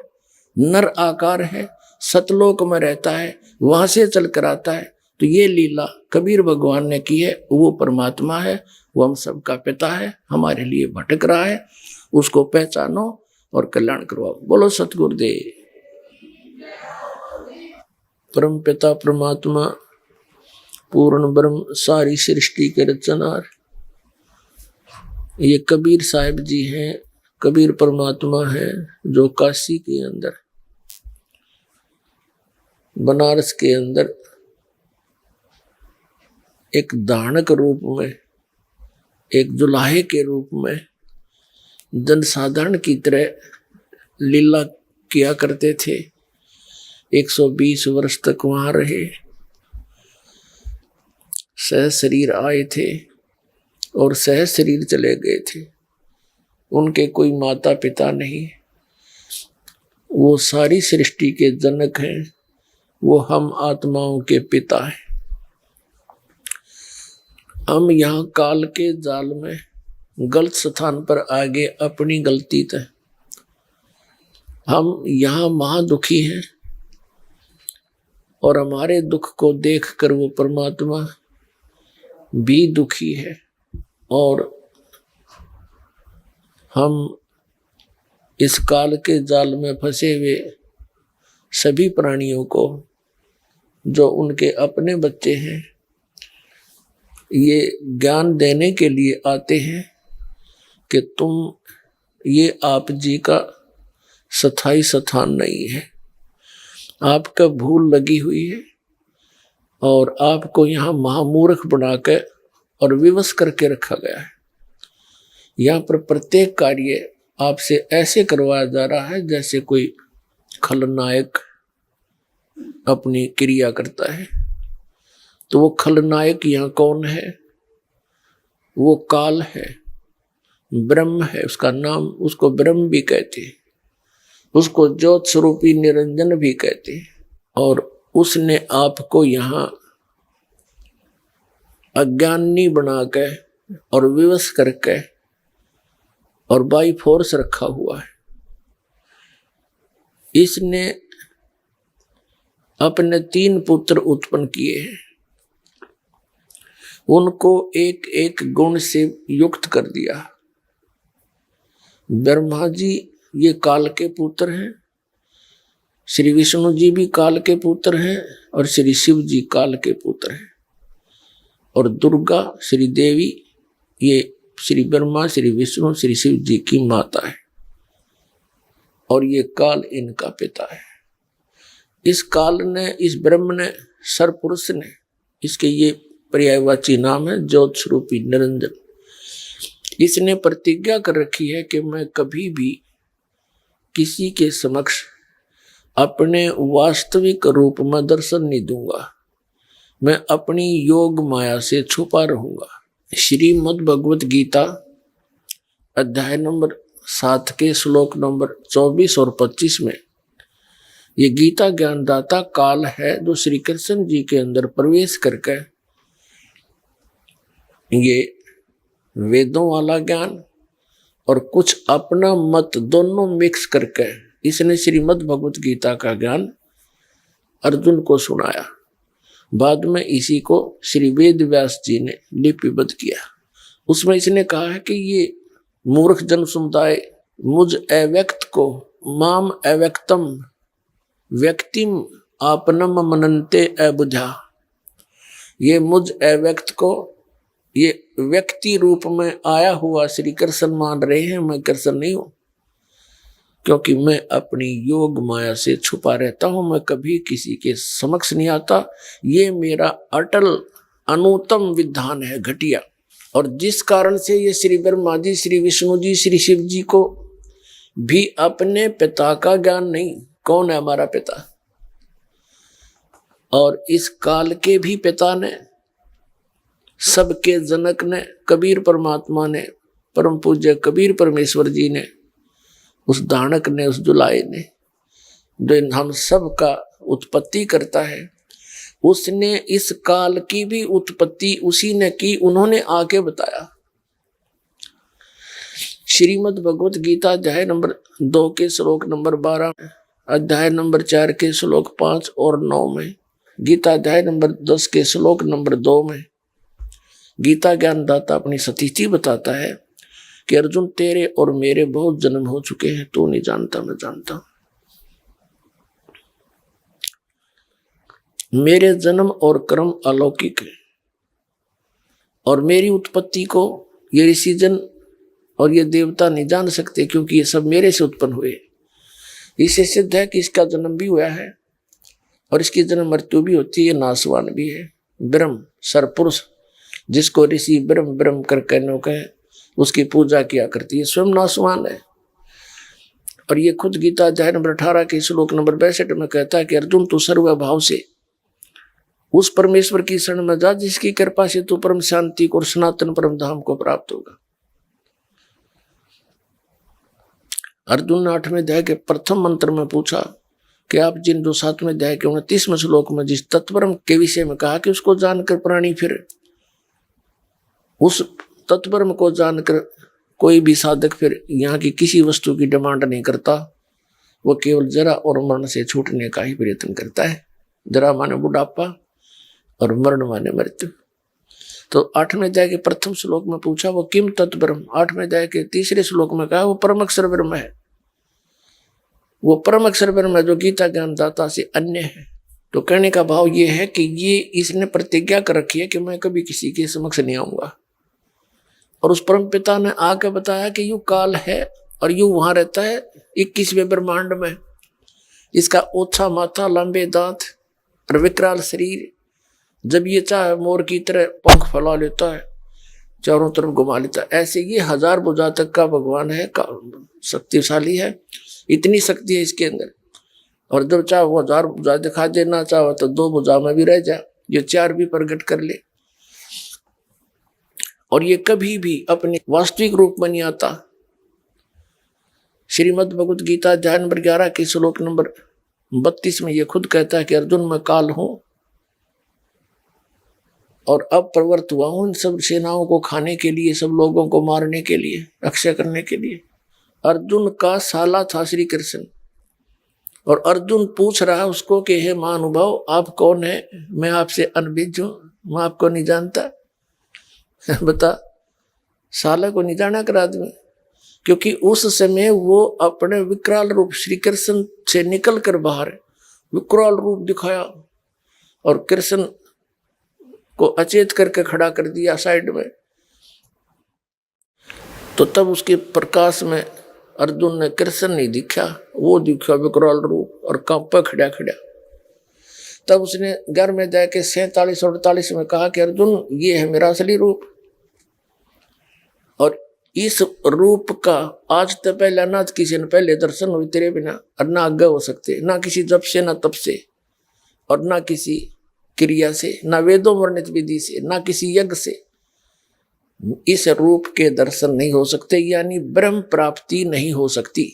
नर आकार है, सतलोक में रहता है, वहां से चल कर आता है। तो ये लीला कबीर भगवान ने की है, वो परमात्मा है, वो हम सबका पिता है, हमारे लिए भटक रहा है, उसको पहचानो और कल्याण करवाओ। बोलो सतगुरुदेव। परम पिता परमात्मा पूर्ण ब्रह्म सारी सृष्टि के रचनार, ये कबीर साहिब जी हैं, कबीर परमात्मा है जो काशी के अंदर, बनारस के अंदर एक दानक रूप में, एक जुलाहे के रूप में जनसाधारण की तरह लीला किया करते थे। 120 वर्ष तक वहां रहे, सह शरीर आए थे और सह शरीर चले गए थे। उनके कोई माता पिता नहीं, वो सारी सृष्टि के जनक हैं, वो हम आत्माओं के पिता हैं। हम यहाँ काल के जाल में गलत स्थान पर आगे अपनी गलती तय, हम यहाँ महादुखी हैं और हमारे दुख को देखकर वो परमात्मा भी दुखी है। और हम इस काल के जाल में फंसे हुए सभी प्राणियों को, जो उनके अपने बच्चे हैं, ये ज्ञान देने के लिए आते हैं कि तुम, ये आप जी का स्थायी स्थान नहीं है, आपका भूल लगी हुई है और आपको यहाँ महामूर्ख बनाकर और विवश करके रखा गया है। यहाँ पर प्रत्येक कार्य आपसे ऐसे करवाया जा रहा है जैसे कोई खलनायक अपनी क्रिया करता है। तो वो खलनायक यहाँ कौन है? वो काल है, ब्रह्म है, उसका नाम, उसको ब्रह्म भी कहते हैं, उसको ज्योत स्वरूपी निरंजन भी कहते हैं। और उसने आपको यहाँ अज्ञानी बना के और विवश करके और बाई फोर्स रखा हुआ है। इसने अपने 3 पुत्र उत्पन्न किए हैं, उनको एक एक गुण से युक्त कर दिया। ब्रह्मा जी ये काल के पुत्र हैं, श्री विष्णु जी भी काल के पुत्र हैं और श्री शिव जी काल के पुत्र हैं। और दुर्गा श्री देवी ये श्री ब्रह्मा, श्री विष्णु, श्री शिव जी की माता है और ये काल इनका पिता है। इस काल ने, इस ब्रह्म ने, सरपुरुष ने, इसके ये पर्यायवाची नाम है ज्योत स्वरूपी निरंजन। इसने प्रतिज्ञा कर रखी है कि मैं कभी भी किसी के समक्ष अपने वास्तविक रूप में दर्शन नहीं दूंगा, मैं अपनी योग माया से छुपा रहूंगा। श्रीमद् भगवत गीता अध्याय नंबर 7 के श्लोक नंबर 24 और 25 में ये गीता ज्ञानदाता काल है जो श्री कृष्ण जी के अंदर प्रवेश करके ये वेदों वाला ज्ञान और कुछ अपना मत दोनों मिक्स करके इसने श्रीमद् भगवत गीता का ज्ञान अर्जुन को सुनाया। बाद में इसी को श्री वेद व्यास जी ने लिपिबद्ध किया। उसमें इसने कहा है कि ये मूर्ख जन समुदाय मुझ अव्यक्त को माम अव्यक्तम व्यक्तिम आपनम मनन्ते अबुझा, ये मुझ अव्यक्त को ये व्यक्ति रूप में आया हुआ श्री कृष्ण मान रहे हैं, मैं कृष्ण नहीं हूं, क्योंकि मैं अपनी योग माया से छुपा रहता हूं, मैं कभी किसी के समक्ष नहीं आता। ये मेरा अटल अनुत्तम विधान है, घटिया। और जिस कारण से ये श्री ब्रह्मा जी, श्री विष्णु जी, श्री शिव जी को भी अपने पिता का ज्ञान नहीं, कौन है हमारा पिता, और इस काल के भी पिता ने, सबके जनक ने, कबीर परमात्मा ने, परम पूज्य कबीर परमेश्वर जी ने, उस दानक ने, उस जुलाए ने, जो हम सब का उत्पत्ति करता है, उसने इस काल की भी उत्पत्ति उसी ने की, उन्होंने आके बताया। श्रीमद् भगवत गीता अध्याय नंबर 2 के श्लोक नंबर 12, अध्याय नंबर 4 के श्लोक 5 और 9 में, गीता अध्याय नंबर 10 के श्लोक नंबर 2 में गीता ज्ञानदाता अपनी सतीति बताता है कि अर्जुन तेरे और मेरे बहुत जन्म हो चुके हैं, तू नहीं जानता, मैं जानता हूं। मेरे जन्म और कर्म अलौकिक है, और मेरी उत्पत्ति को ये ऋषिजन और ये देवता नहीं जान सकते, क्योंकि ये सब मेरे से उत्पन्न हुए। इससे सिद्ध है कि इसका जन्म भी हुआ है और इसकी जन्म मृत्यु भी होती है, ये नासवान भी है। ब्रह्म सरपुरुष, जिसको ऋषि ब्रह्म ब्रह्म कर कहने कहे, उसकी पूजा किया करती है, स्वयं नासवान है। और ये खुद गीता अध्याय नंबर 18 के श्लोक नंबर 62 में कहता है कि अर्जुन तू सर्वभाव से उस परमेश्वर की शरण में जा, जिसकी कृपा से तू परम शांति को और सनातन परम धाम को प्राप्त होगा। अर्जुन ने 8वें अध्याय के प्रथम मंत्र में पूछा कि आप जिन जो 7वें अध्याय के 29वें श्लोक में जिस तत्परम के विषय में कहा कि उसको जानकर प्राणी फिर उस तत्परम को जानकर कोई भी साधक फिर यहाँ की किसी वस्तु की डिमांड नहीं करता, वो केवल जरा और मरण से छूटने का ही प्रयत्न करता है। जरा माने बुढ़ापा और मरण माने मृत्यु। तो 8वें अध्याय के प्रथम श्लोक में पूछा वो किम तत्परम, 8वें अध्याय के 3रे श्लोक में कहा वो परम अक्षर ब्रह्म है। वो परम अक्षर ब्रह्म है जो गीता ज्ञानदाता से अन्य है। तो कहने का भाव ये है कि ये इसने प्रतिज्ञा कर रखी है कि मैं कभी किसी के समक्ष नहीं आऊंगा। और उस परम पिता ने आके बताया कि यू काल है और यू वहां रहता है 21वें ब्रह्मांड में। इसका ओछा माथा, लंबे दांत और विकराल शरीर, जब ये चाहे मोर की तरह पंख फैला लेता है, चारों तरफ घुमा लेता है। ऐसे ये 1000 भुजा तक का भगवान है, शक्तिशाली है, इतनी शक्ति है इसके अंदर। और जब चाहे वो 1000 भुजा दिखा देना, चाहे तो 2 भुजा में भी रह जाए, ये 4 भी प्रकट कर ले। और ये कभी भी अपने वास्तविक रूप में नहीं आता। श्रीमद् भगवत गीता अध्याय नंबर 11 के श्लोक नंबर 32 में ये खुद कहता है कि अर्जुन मैं काल हूं और अब प्रवृत्त हुआ हूं इन सब सेनाओं को खाने के लिए, सब लोगों को मारने के लिए, रक्षा करने के लिए। अर्जुन का साला था श्री कृष्ण, और अर्जुन पूछ रहा है उसको कि हे महानुभाव आप कौन है, मैं आपसे अनभिज्ञ हूं, मैं आपको नहीं जानता। बता, साला को नहीं जाना कर आदमी, क्योंकि उस समय वो अपने विकराल रूप श्री कृष्ण से निकल कर बाहर विकराल रूप दिखाया और कृष्ण को अचेत करके खड़ा कर दिया साइड में। तो तब उसके प्रकाश में अर्जुन ने कृष्ण नहीं दिखा, वो दिखा विकराल रूप और कांपा खड़ा खड़ा। तब उसने 11वें अध्याय के 47 और 48 में कहा कि अर्जुन ये है मेरा असली रूप, और इस रूप का आज तक पहले ना किसी ने पहले दर्शन हुए तेरे बिना, और ना आगे हो सकते, ना किसी जप से, ना तप से, और ना किसी क्रिया से, ना वेदों वर्णित विधि से, ना किसी यज्ञ से इस रूप के दर्शन नहीं हो सकते, यानी ब्रह्म प्राप्ति नहीं हो सकती।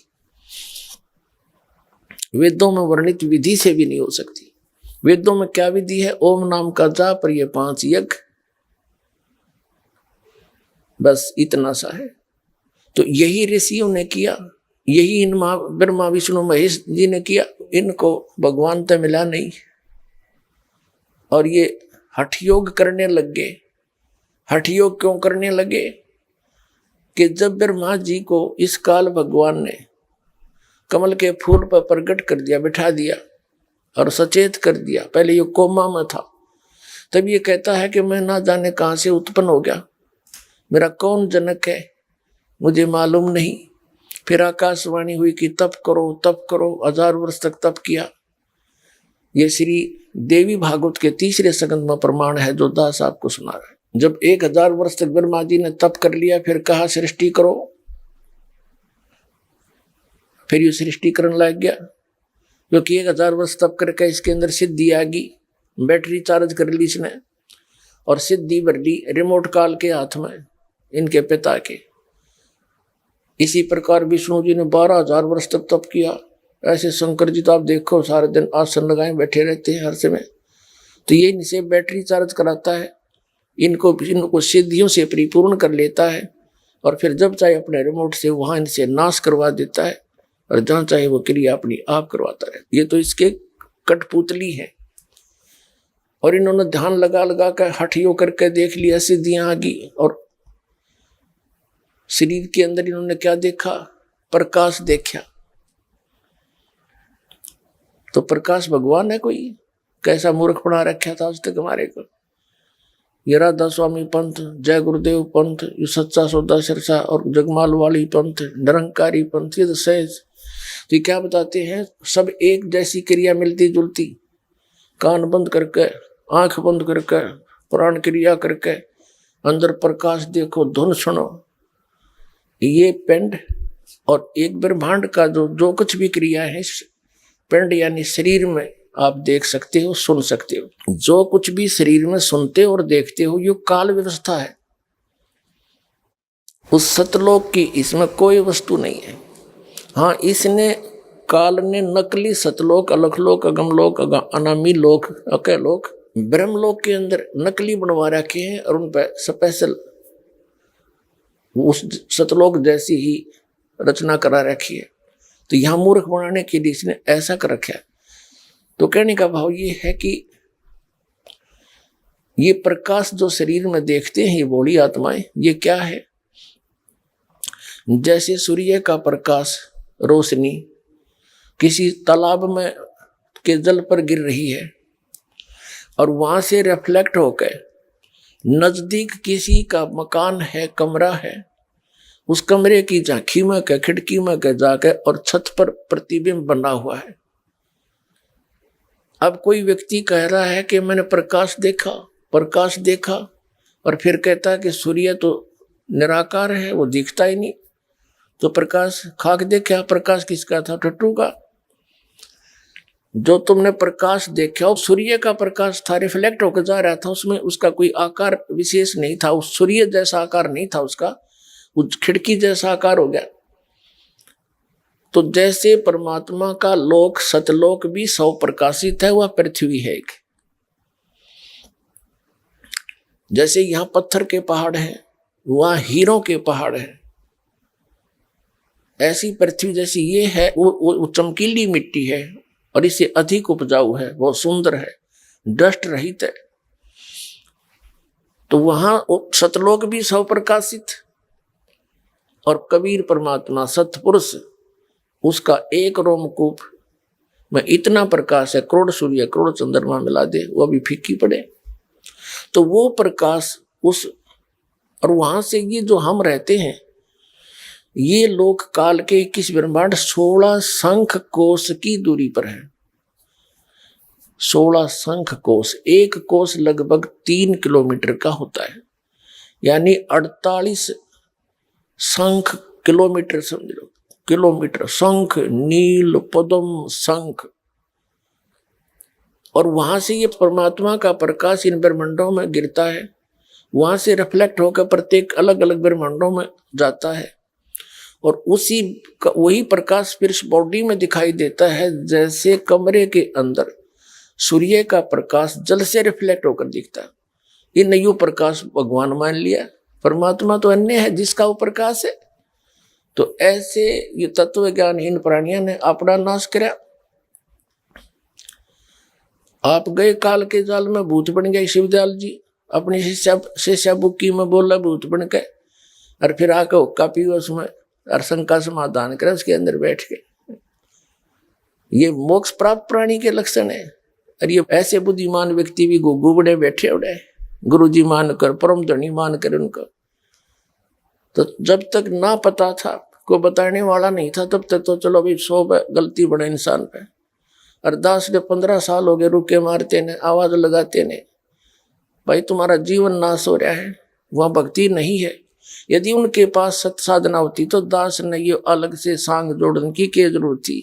वेदों में वर्णित विधि से भी नहीं हो सकती। वेदों में क्या विधि है? ओम नाम का जाप और ये 5 यज्ञ, बस इतना सा है। तो यही ऋषियों ने किया, यही इन ब्रह्मा विष्णु महेश जी ने किया, इनको भगवान तो मिला नहीं। और ये हठ योग करने लग गए। हठ योग क्यों करने लगे? कि जब ब्रह्मा जी को इस काल भगवान ने कमल के फूल पर प्रकट कर दिया, बिठा दिया और सचेत कर दिया, पहले ये कोमा में था, तब ये कहता है कि मैं ना जाने कहां से उत्पन्न हो गया, मेरा कौन जनक है मुझे मालूम नहीं। फिर आकाशवाणी हुई कि तप करो, 1000 वर्ष तक तप किया। ये श्री देवी भागवत के 3रे स्कंद में प्रमाण है जो दास आपको सुना रहा है। जब 1000 वर्ष तक ब्रह्मा जी ने तप कर लिया, फिर कहा सृष्टि करो। फिर ये सृष्टि करने लग गया, क्योंकि 1000 वर्ष तप करके इसके अंदर सिद्धि आ गई। बैटरी चार्ज कर ली इसने और सिद्धि भर ली रिमोट काल के हाथ में, इनके पिता के। इसी प्रकार विष्णु जी ने 12,000 वर्ष तक तप किया। ऐसे शंकर जी तो आप देखो सारे दिन आसन लगाए बैठे रहते हैं हर समय। तो ये इनसे बैटरी चार्ज कराता है, इनको सिद्धियों से परिपूर्ण कर लेता है, और फिर जब चाहे अपने रिमोट से वहां इनसे नाश करवा देता है, और जहां चाहे वो क्रिया अपनी आप करवाता है। ये तो इसके कठपुतली है। और इन्होंने ध्यान लगा लगा कर हठियों करके देख लिया, सिद्धियां आ गई। और शरीर के अंदर इन्होंने क्या देखा? प्रकाश देखा। तो प्रकाश भगवान है कोई? कैसा मूर्ख बना रखा था आज तक हमारे को। ये राधा स्वामी पंथ, जय गुरुदेव पंथ, ये सच्चा सौदा सिरसा और जगमाल वाली पंथ, निरंकारी पंथ, ये तो सहज। तो क्या बताते हैं? सब एक जैसी क्रिया मिलती जुलती, कान बंद करके, आंख बंद करके, प्राण क्रिया करके, अंदर प्रकाश देखो, धुन सुनो। ये पिंड और एक ब्रह्मांड का जो कुछ भी क्रिया है पिंड यानी शरीर में आप देख सकते हो, सुन सकते हो। जो कुछ भी शरीर में सुनते हो और देखते हो, ये काल व्यवस्था है। उस सतलोक की इसमें कोई वस्तु नहीं है। हाँ, इसने काल ने नकली सतलोक, अलखलोक, अगमलोक, अनामी लोक, अकलोक, ब्रह्मलोक के अंदर नकली बनवा रखे हैं और उन पर स्पेशल उस सतलोक जैसी ही रचना करा रखी है। तो यहां मूर्ख बनाने के लिए इसने ऐसा कर रखा है। तो कहने का भाव ये है कि ये प्रकाश जो शरीर में देखते हैं ये बॉडी आत्माएं, ये क्या है? जैसे सूर्य का प्रकाश, रोशनी किसी तालाब में के जल पर गिर रही है और वहां से रिफ्लेक्ट होकर नजदीक किसी का मकान है, कमरा है, उस कमरे की झांकी में के, खिड़की में के जाके और छत पर प्रतिबिंब बना हुआ है। अब कोई व्यक्ति कह रहा है कि मैंने प्रकाश देखा, और फिर कहता है कि सूर्य तो निराकार है, वो दिखता ही नहीं। तो प्रकाश खाक देखा, प्रकाश किसका था? टट्टू का। जो तुमने प्रकाश देखा वो सूर्य का प्रकाश था, रिफ्लेक्ट होकर जा रहा था, उसमें उसका कोई आकार विशेष नहीं था, उस सूर्य जैसा आकार नहीं था उसका, उस खिड़की जैसा आकार हो गया। तो जैसे परमात्मा का लोक सतलोक भी सौ प्रकाशित है, वह पृथ्वी है एक। जैसे यहां पत्थर के पहाड़ हैं, वहां हीरों के पहाड़ हैं, ऐसी पृथ्वी जैसी ये है, वो चमकीली मिट्टी है और इससे अधिक उपजाऊ है, बहुत सुंदर है, डस्ट रहित है। तो वहां सतलोक भी सौ प्रकाशित, और कबीर परमात्मा सतपुरुष, उसका एक रोमकूप में इतना प्रकाश है, करोड़ सूर्य करोड़ चंद्रमा मिला दे वो भी फीकी पड़े। तो वो प्रकाश उस, और वहां से ये जो हम रहते हैं, ये लोक काल के 21 ब्रह्मांड 16 शंख कोश की दूरी पर है। 16 शंख कोश, एक कोश लगभग 3 किलोमीटर का होता है, यानी 48 शंख किलोमीटर, समझ लो किलोमीटर। शंख, नील, पद्म, शंख, और वहां से ये परमात्मा का प्रकाश इन ब्रह्मांडों में गिरता है, वहां से रिफ्लेक्ट होकर प्रत्येक अलग अलग ब्रह्मांडों में जाता है, और वही प्रकाश फिर बॉडी में दिखाई देता है। जैसे कमरे के अंदर सूर्य का प्रकाश जल से रिफ्लेक्ट होकर दिखता है, ये नयो प्रकाश भगवान मान लिया। परमात्मा तो अन्य है जिसका वो प्रकाश है। तो ऐसे ये तत्व ज्ञानहीन प्राणियों ने अपना नाश किया। आप गए काल के जाल में, भूत बन गए शिवदयाल जी, अपनी शिष्या बुक्की में बोला भूत बन के, और फिर आके हुक्का पियो उसमें और शंका समाधान करे उसके अंदर बैठ के। ये मोक्ष प्राप्त प्राणी के लक्षण है। और ये ऐसे बुद्धिमान व्यक्ति भी गुबड़े बैठे उड़े, गुरु जी मान कर, परम धनी मान कर उनको, तो जब तक ना पता था, कोई बताने वाला नहीं था, तब तक तो चलो भाई 100 गलती बड़े इंसान पे। अरदास ने 15 साल हो गए रुके मारते ने, आवाज लगाते ने, भाई तुम्हारा जीवन नाश हो रहा है, वहां भक्ति नहीं है। यदि उनके पास सत साधना होती तो दास ने ये अलग से सांग जोड़ने की क्या जरूरत थी।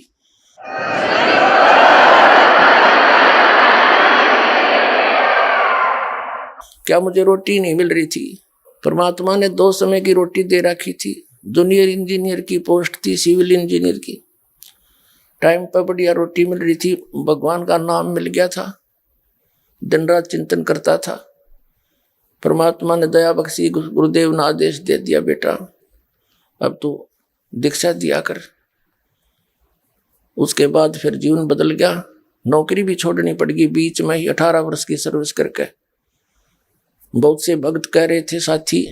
क्या मुझे रोटी नहीं मिल रही थी? परमात्मा ने 2 समय की रोटी दे रखी थी। जूनियर इंजीनियर की पोस्ट थी, सिविल इंजीनियर की, टाइम पर बढ़िया रोटी मिल रही थी, भगवान का नाम मिल गया था, दिन रात चिंतन करता था। परमात्मा ने दया बख्शी, गुरुदेव ने आदेश दे दिया, बेटा अब तू दीक्षा दिया कर। उसके बाद फिर जीवन बदल गया। नौकरी भी छोड़नी पड़ गई बीच में ही, 18 वर्ष की सर्विस करके। बहुत से भक्त कह रहे थे साथी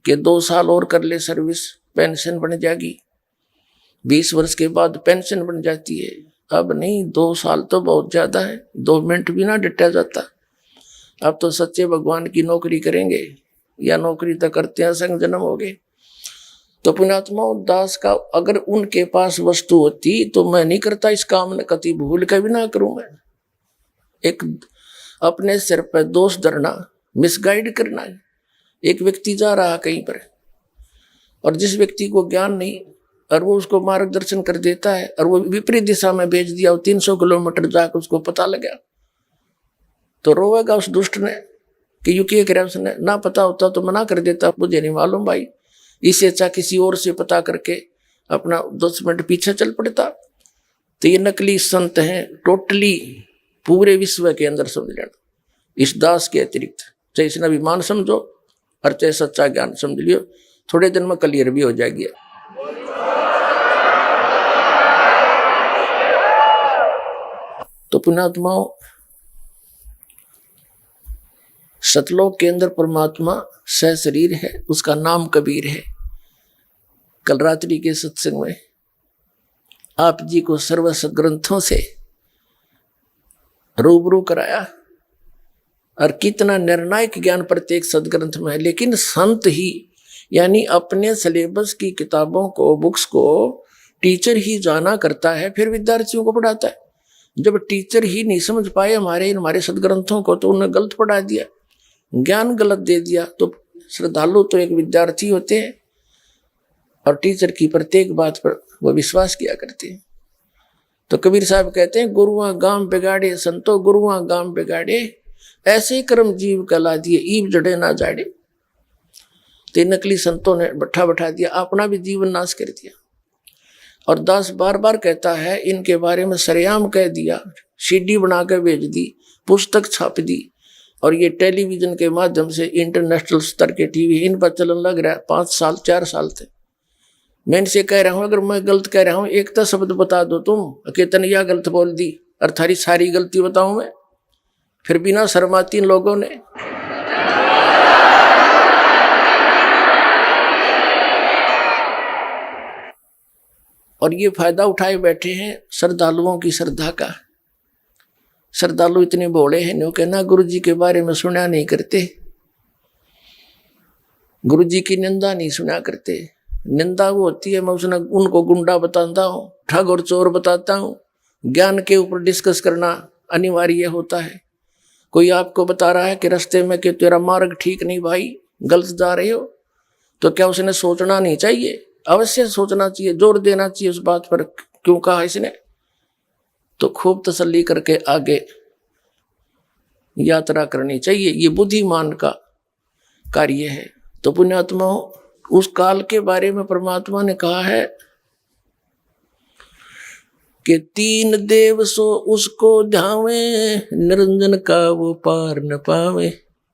कि 2 साल और कर ले सर्विस, पेंशन बन जाएगी, 20 वर्ष के बाद पेंशन बन जाती है। अब नहीं, 2 साल तो बहुत ज्यादा है, 2 मिनट भी ना डटा जाता। अब तो सच्चे भगवान की नौकरी करेंगे, या नौकरी तो करते हैं, संग जन्म हो गए। तो पुण्यात्मा दास का अगर उनके पास वस्तु होती तो मैं नहीं करता इस काम ने, कति भूल के भी ना करूं मैं। एक अपने सिर पर दोष धरना, मिसगाइड करना। एक व्यक्ति जा रहा कहीं पर और जिस व्यक्ति को ज्ञान नहीं और वो उसको मार्गदर्शन कर देता है और वो विपरीत दिशा में भेज दिया, 300 किलोमीटर जाकर उसको पता लगा, तो रोवेगा उस दुष्ट ने कि यू क्या करे उसने, ना पता होता तो मना कर देता, मुझे नहीं मालूम भाई, इससे अच्छा किसी और से पता करके अपना 10 मिनट पीछे चल पड़ता। तो ये नकली संत हैं टोटली पूरे विश्व के अंदर, समझ लेना। इस दास के अतिरिक्त चाहे इसने अभिमान समझो और चाहे सच्चा ज्ञान समझ लियो, थोड़े दिन में क्लियर भी हो जाएगी। तो पुण्यात्माओं, सतलोक के अंदर परमात्मा सह शरीर है, उसका नाम कबीर है। कल रात्रि के सत्संग में आप जी को सर्व सदग्रंथों से रूबरू कराया और कितना निर्णायक ज्ञान प्रत्येक सदग्रंथ में है। लेकिन संत ही यानी अपने सिलेबस की किताबों को, बुक्स को टीचर ही जाना करता है, फिर विद्यार्थियों को पढ़ाता है। जब टीचर ही नहीं समझ पाए हमारे सदग्रंथों को, तो उन्हें गलत पढ़ा दिया, ज्ञान गलत दे दिया। तो श्रद्धालु तो एक विद्यार्थी होते हैं और टीचर की प्रत्येक बात पर वो विश्वास किया करते हैं। तो कबीर साहब कहते हैं, गुरुआ गाम बिगाड़े संतो गुरुआ गाम बिगाड़े, ऐसे कर्म जीव कला दिए ईब जड़े ना जाड़े। तो नकली संतों ने बैठा दिया, अपना भी जीवन नाश कर दिया। और दास बार बार कहता है, इनके बारे में सरेआम कह दिया, सीडी बना कर भेज दी, पुस्तक छाप दी, और ये टेलीविजन के माध्यम से इंटरनेशनल स्तर के टीवी इन पर चलन लग रहा है। 5 साल 4 साल थे। मैं इनसे कह रहा हूं, अगर मैं गलत कह रहा हूं एक तो शब्द बता दो तुम, केतनिया गलत बोल दी और थारी सारी गलती बताऊं मैं, फिर बिना शर्माती इन लोगों ने। और ये फायदा उठाए बैठे हैं श्रद्धालुओं की श्रद्धा का। श्रद्धालु इतने भोले हैं, नो कहना गुरु जी के बारे में सुना नहीं करते, गुरु जी की निंदा नहीं सुना करते। निंदा वो होती है, मैं उनको गुंडा बताता हूँ, ठग और चोर बताता हूँ। ज्ञान के ऊपर डिस्कस करना अनिवार्य होता है। कोई आपको बता रहा है कि रास्ते में कि तेरा मार्ग ठीक नहीं भाई, गलत जा रहे हो, तो क्या उसने सोचना नहीं चाहिए? अवश्य सोचना चाहिए, जोर देना चाहिए उस बात पर, क्यों कहा इसने, तो खूब तसल्ली करके आगे यात्रा करनी चाहिए। ये बुद्धिमान का कार्य है। तो पुण्यात्माओं, उस काल के बारे में परमात्मा ने कहा है कि 3 देव सो उसको ध्यावे, निरंजन का वो पार न पावे।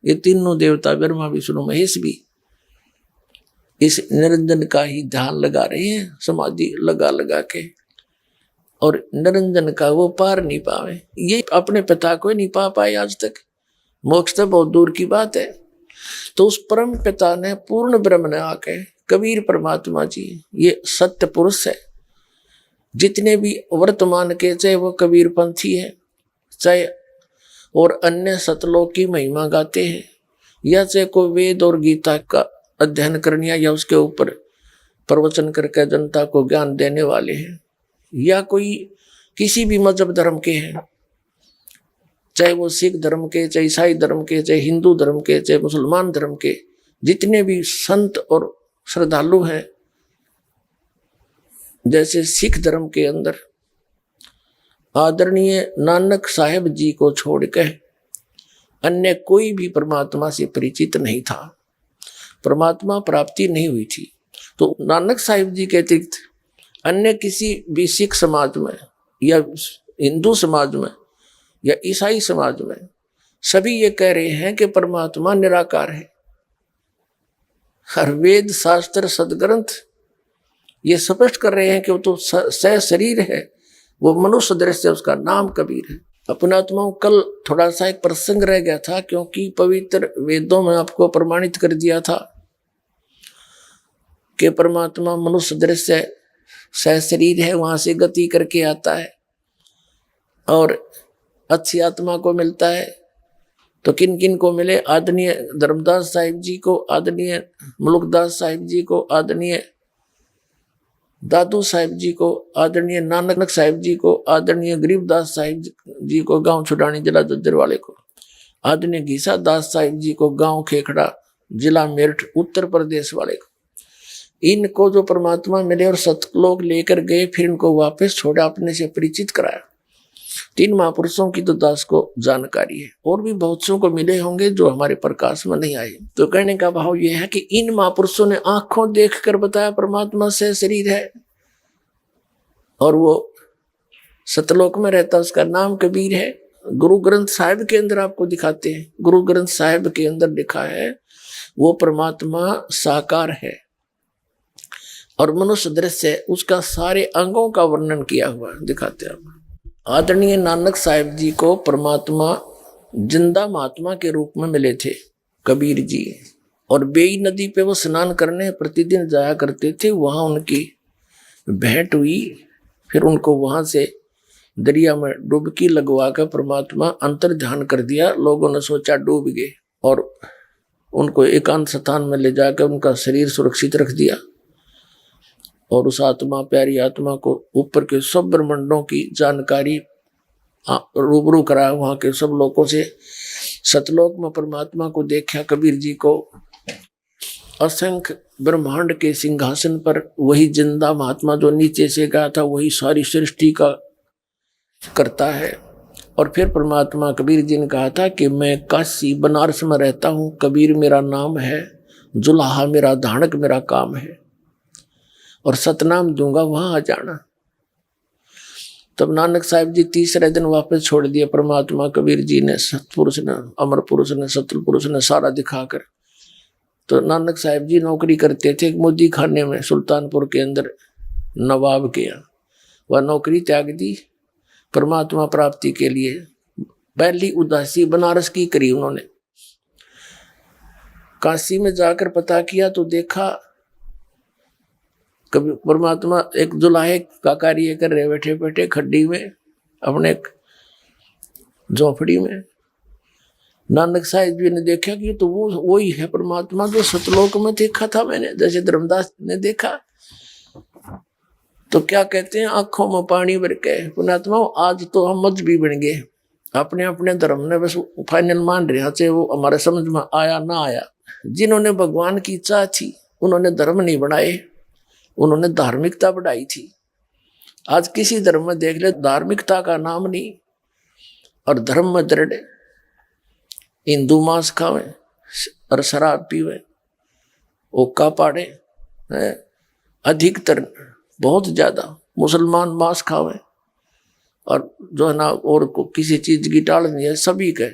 ये तीनों देवता ब्रह्मा विष्णु महेश भी इस निरंजन का ही ध्यान लगा रहे हैं, समाधि लगा के, और निरंजन का वो पार नहीं पावे। ये अपने पिता को नहीं पा पाए आज तक, मोक्ष तो बहुत दूर की बात है। तो उस परम पिता ने, पूर्ण ब्रह्म ने आके, कबीर परमात्मा जी, ये सत्य पुरुष है। जितने भी वर्तमान के, चाहे वो कबीर पंथी है, चाहे और अन्य सतलोक की महिमा गाते हैं, या चाहे कोई वेद और गीता का अध्ययन करनिया या उसके ऊपर प्रवचन करके जनता को ज्ञान देने वाले हैं, या कोई किसी भी मजहब धर्म के हैं, चाहे वो सिख धर्म के, चाहे ईसाई धर्म के, चाहे हिंदू धर्म के, चाहे मुसलमान धर्म के, जितने भी संत और श्रद्धालु हैं, जैसे सिख धर्म के अंदर आदरणीय नानक साहेब जी को छोड़कर अन्य कोई भी परमात्मा से परिचित नहीं था, परमात्मा प्राप्ति नहीं हुई थी। तो नानक साहिब जी के अतिरिक्त अन्य किसी भी सिख समाज में या हिंदू समाज में या ईसाई समाज में सभी ये कह रहे हैं कि परमात्मा निराकार है। हर वेद शास्त्र सदग्रंथ ये स्पष्ट कर रहे हैं कि वो तो शरीर है, वो मनुष्य दृश्य है, उसका नाम कबीर है। अपनात्माओं, कल थोड़ा सा एक प्रसंग रह गया था, क्योंकि पवित्र वेदों में आपको प्रमाणित कर दिया था कि परमात्मा मनुष्य दृश्य शरीर है, वहां से गति करके आता है और अच्छी आत्मा को मिलता है। तो किन किन को मिले? आदरणीय धर्मदास साहिब जी को, आदरणीय मुलुकदास साहिब जी को, आदरणीय दादू साहिब जी को, आदरणीय नानक साहिब जी को, आदरणीय गरीबदास साहिब जी को गांव छुड़ानी जिला दद्दर वाले को, आदरणीय घीसा दास साहिब जी को गांव खेखड़ा जिला मेरठ उत्तर प्रदेश वाले को। इनको जो परमात्मा मिले और सतलोक लेकर गए, फिर इनको वापस छोड़ा, अपने से परिचित कराया। 3 महापुरुषों की तो दास को जानकारी है, और भी बहुत सौ को मिले होंगे जो हमारे प्रकाश में नहीं आए। तो कहने का भाव यह है कि इन महापुरुषों ने आंखों देखकर बताया परमात्मा से शरीर है, और वो सतलोक में रहता, उसका नाम कबीर है। गुरु ग्रंथ साहिब के अंदर आपको दिखाते हैं, गुरु ग्रंथ साहिब के अंदर लिखा है वो परमात्मा साकार है और मनुष्य दृश्य है, उसका सारे अंगों का वर्णन किया हुआ दिखाते हैं। आदरणीय नानक साहिब जी को परमात्मा जिंदा महात्मा के रूप में मिले थे कबीर जी, और बेई नदी पे वो स्नान करने प्रतिदिन जाया करते थे। वहां उनकी भेंट हुई, फिर उनको वहां से दरिया में डुबकी लगवा कर परमात्मा अंतर ध्यान कर दिया। लोगों ने सोचा डूब गए, और उनको एकांत स्थान में ले जाकर उनका शरीर सुरक्षित रख दिया, और उस आत्मा, प्यारी आत्मा को ऊपर के सब ब्रह्मांडों की जानकारी रूबरू कराया वहां के सब लोगों से। सतलोक में परमात्मा को देखा कबीर जी को, असंख्य ब्रह्मांड के सिंहासन पर वही जिंदा महात्मा जो नीचे से गया था, वही सारी सृष्टि का करता है। और फिर परमात्मा कबीर जी ने कहा था कि मैं काशी बनारस में रहता हूँ, कबीर मेरा नाम है, जुलाहा मेरा धानक मेरा काम है, और सतनाम दूंगा, वहां आ जाना। तब नानक साहिब जी तीसरे दिन वापस छोड़ दिया परमात्मा कबीर जी ने, सतपुरुष ने, अमर पुरुष ने, सतल पुरुष ने सारा दिखाकर। तो नानक साहिब जी नौकरी करते थे मोदी खाने में, सुल्तानपुर के अंदर नवाब के यहाँ। वह नौकरी त्याग दी परमात्मा प्राप्ति के लिए। पहली उदासी बनारस की करी उन्होंने। काशी में जाकर पता किया तो देखा कभी परमात्मा एक जुलाहे का कार्य कर रहे, बैठे बैठे खड्डी में अपने झोपड़ी में। नानक साहिब जी ने देखा कि तो वो ही है परमात्मा जो सतलोक में देखा था मैंने, जैसे धर्मदास ने देखा। तो क्या कहते हैं, आंखों में पानी भर के पुण्यात्मा आज तो हम मजहबी बन गए, अपने अपने धर्म ने बस फाइनल मान रहे, चाहे वो हमारे समझ में आया ना आया। जिन्होंने भगवान की इच्छा थी उन्होंने धर्म नहीं बनाए, उन्होंने धार्मिकता बढ़ाई थी। आज किसी धर्म में देख ले, धार्मिकता का नाम नहीं, और धर्म में दृढ़। हिंदू मांस खावे और शराब पीवे, ओका पाड़े, अधिकतर बहुत ज्यादा मुसलमान मांस खावे, और जो है ना और को किसी चीज की टाल नहीं है, सभी के।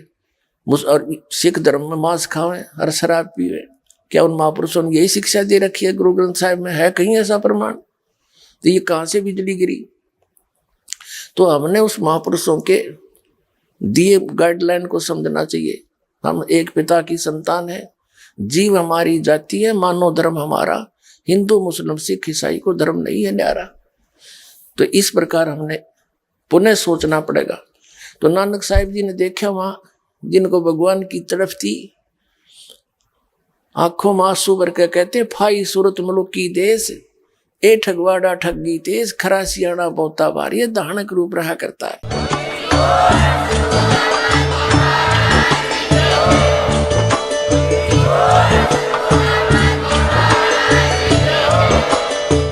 और सिख धर्म में मांस खावे और शराब पीवे। क्या उन महापुरुषों ने यही शिक्षा दे रखी है गुरु ग्रंथ साहिब में? है कहीं ऐसा प्रमाण? तो ये कहां से बिजली गिरी? तो हमने उस महापुरुषों के दिए गाइडलाइन को समझना चाहिए। हम एक पिता की संतान है, जीव हमारी जाति है, मानो धर्म हमारा, हिंदू मुस्लिम सिख ईसाई को धर्म नहीं है न्यारा। तो इस प्रकार हमने पुनः सोचना पड़ेगा। तो नानक साहिब जी ने देखा वहां जिनको भगवान की तरफ थी, आंखों में आंसू भर के कहते फाई सूरत मुल्क की देश, ए ठगवाड़ा ठगी तेज, खरा सियाणा बहुता भारी, धानक रूप रहा करता है।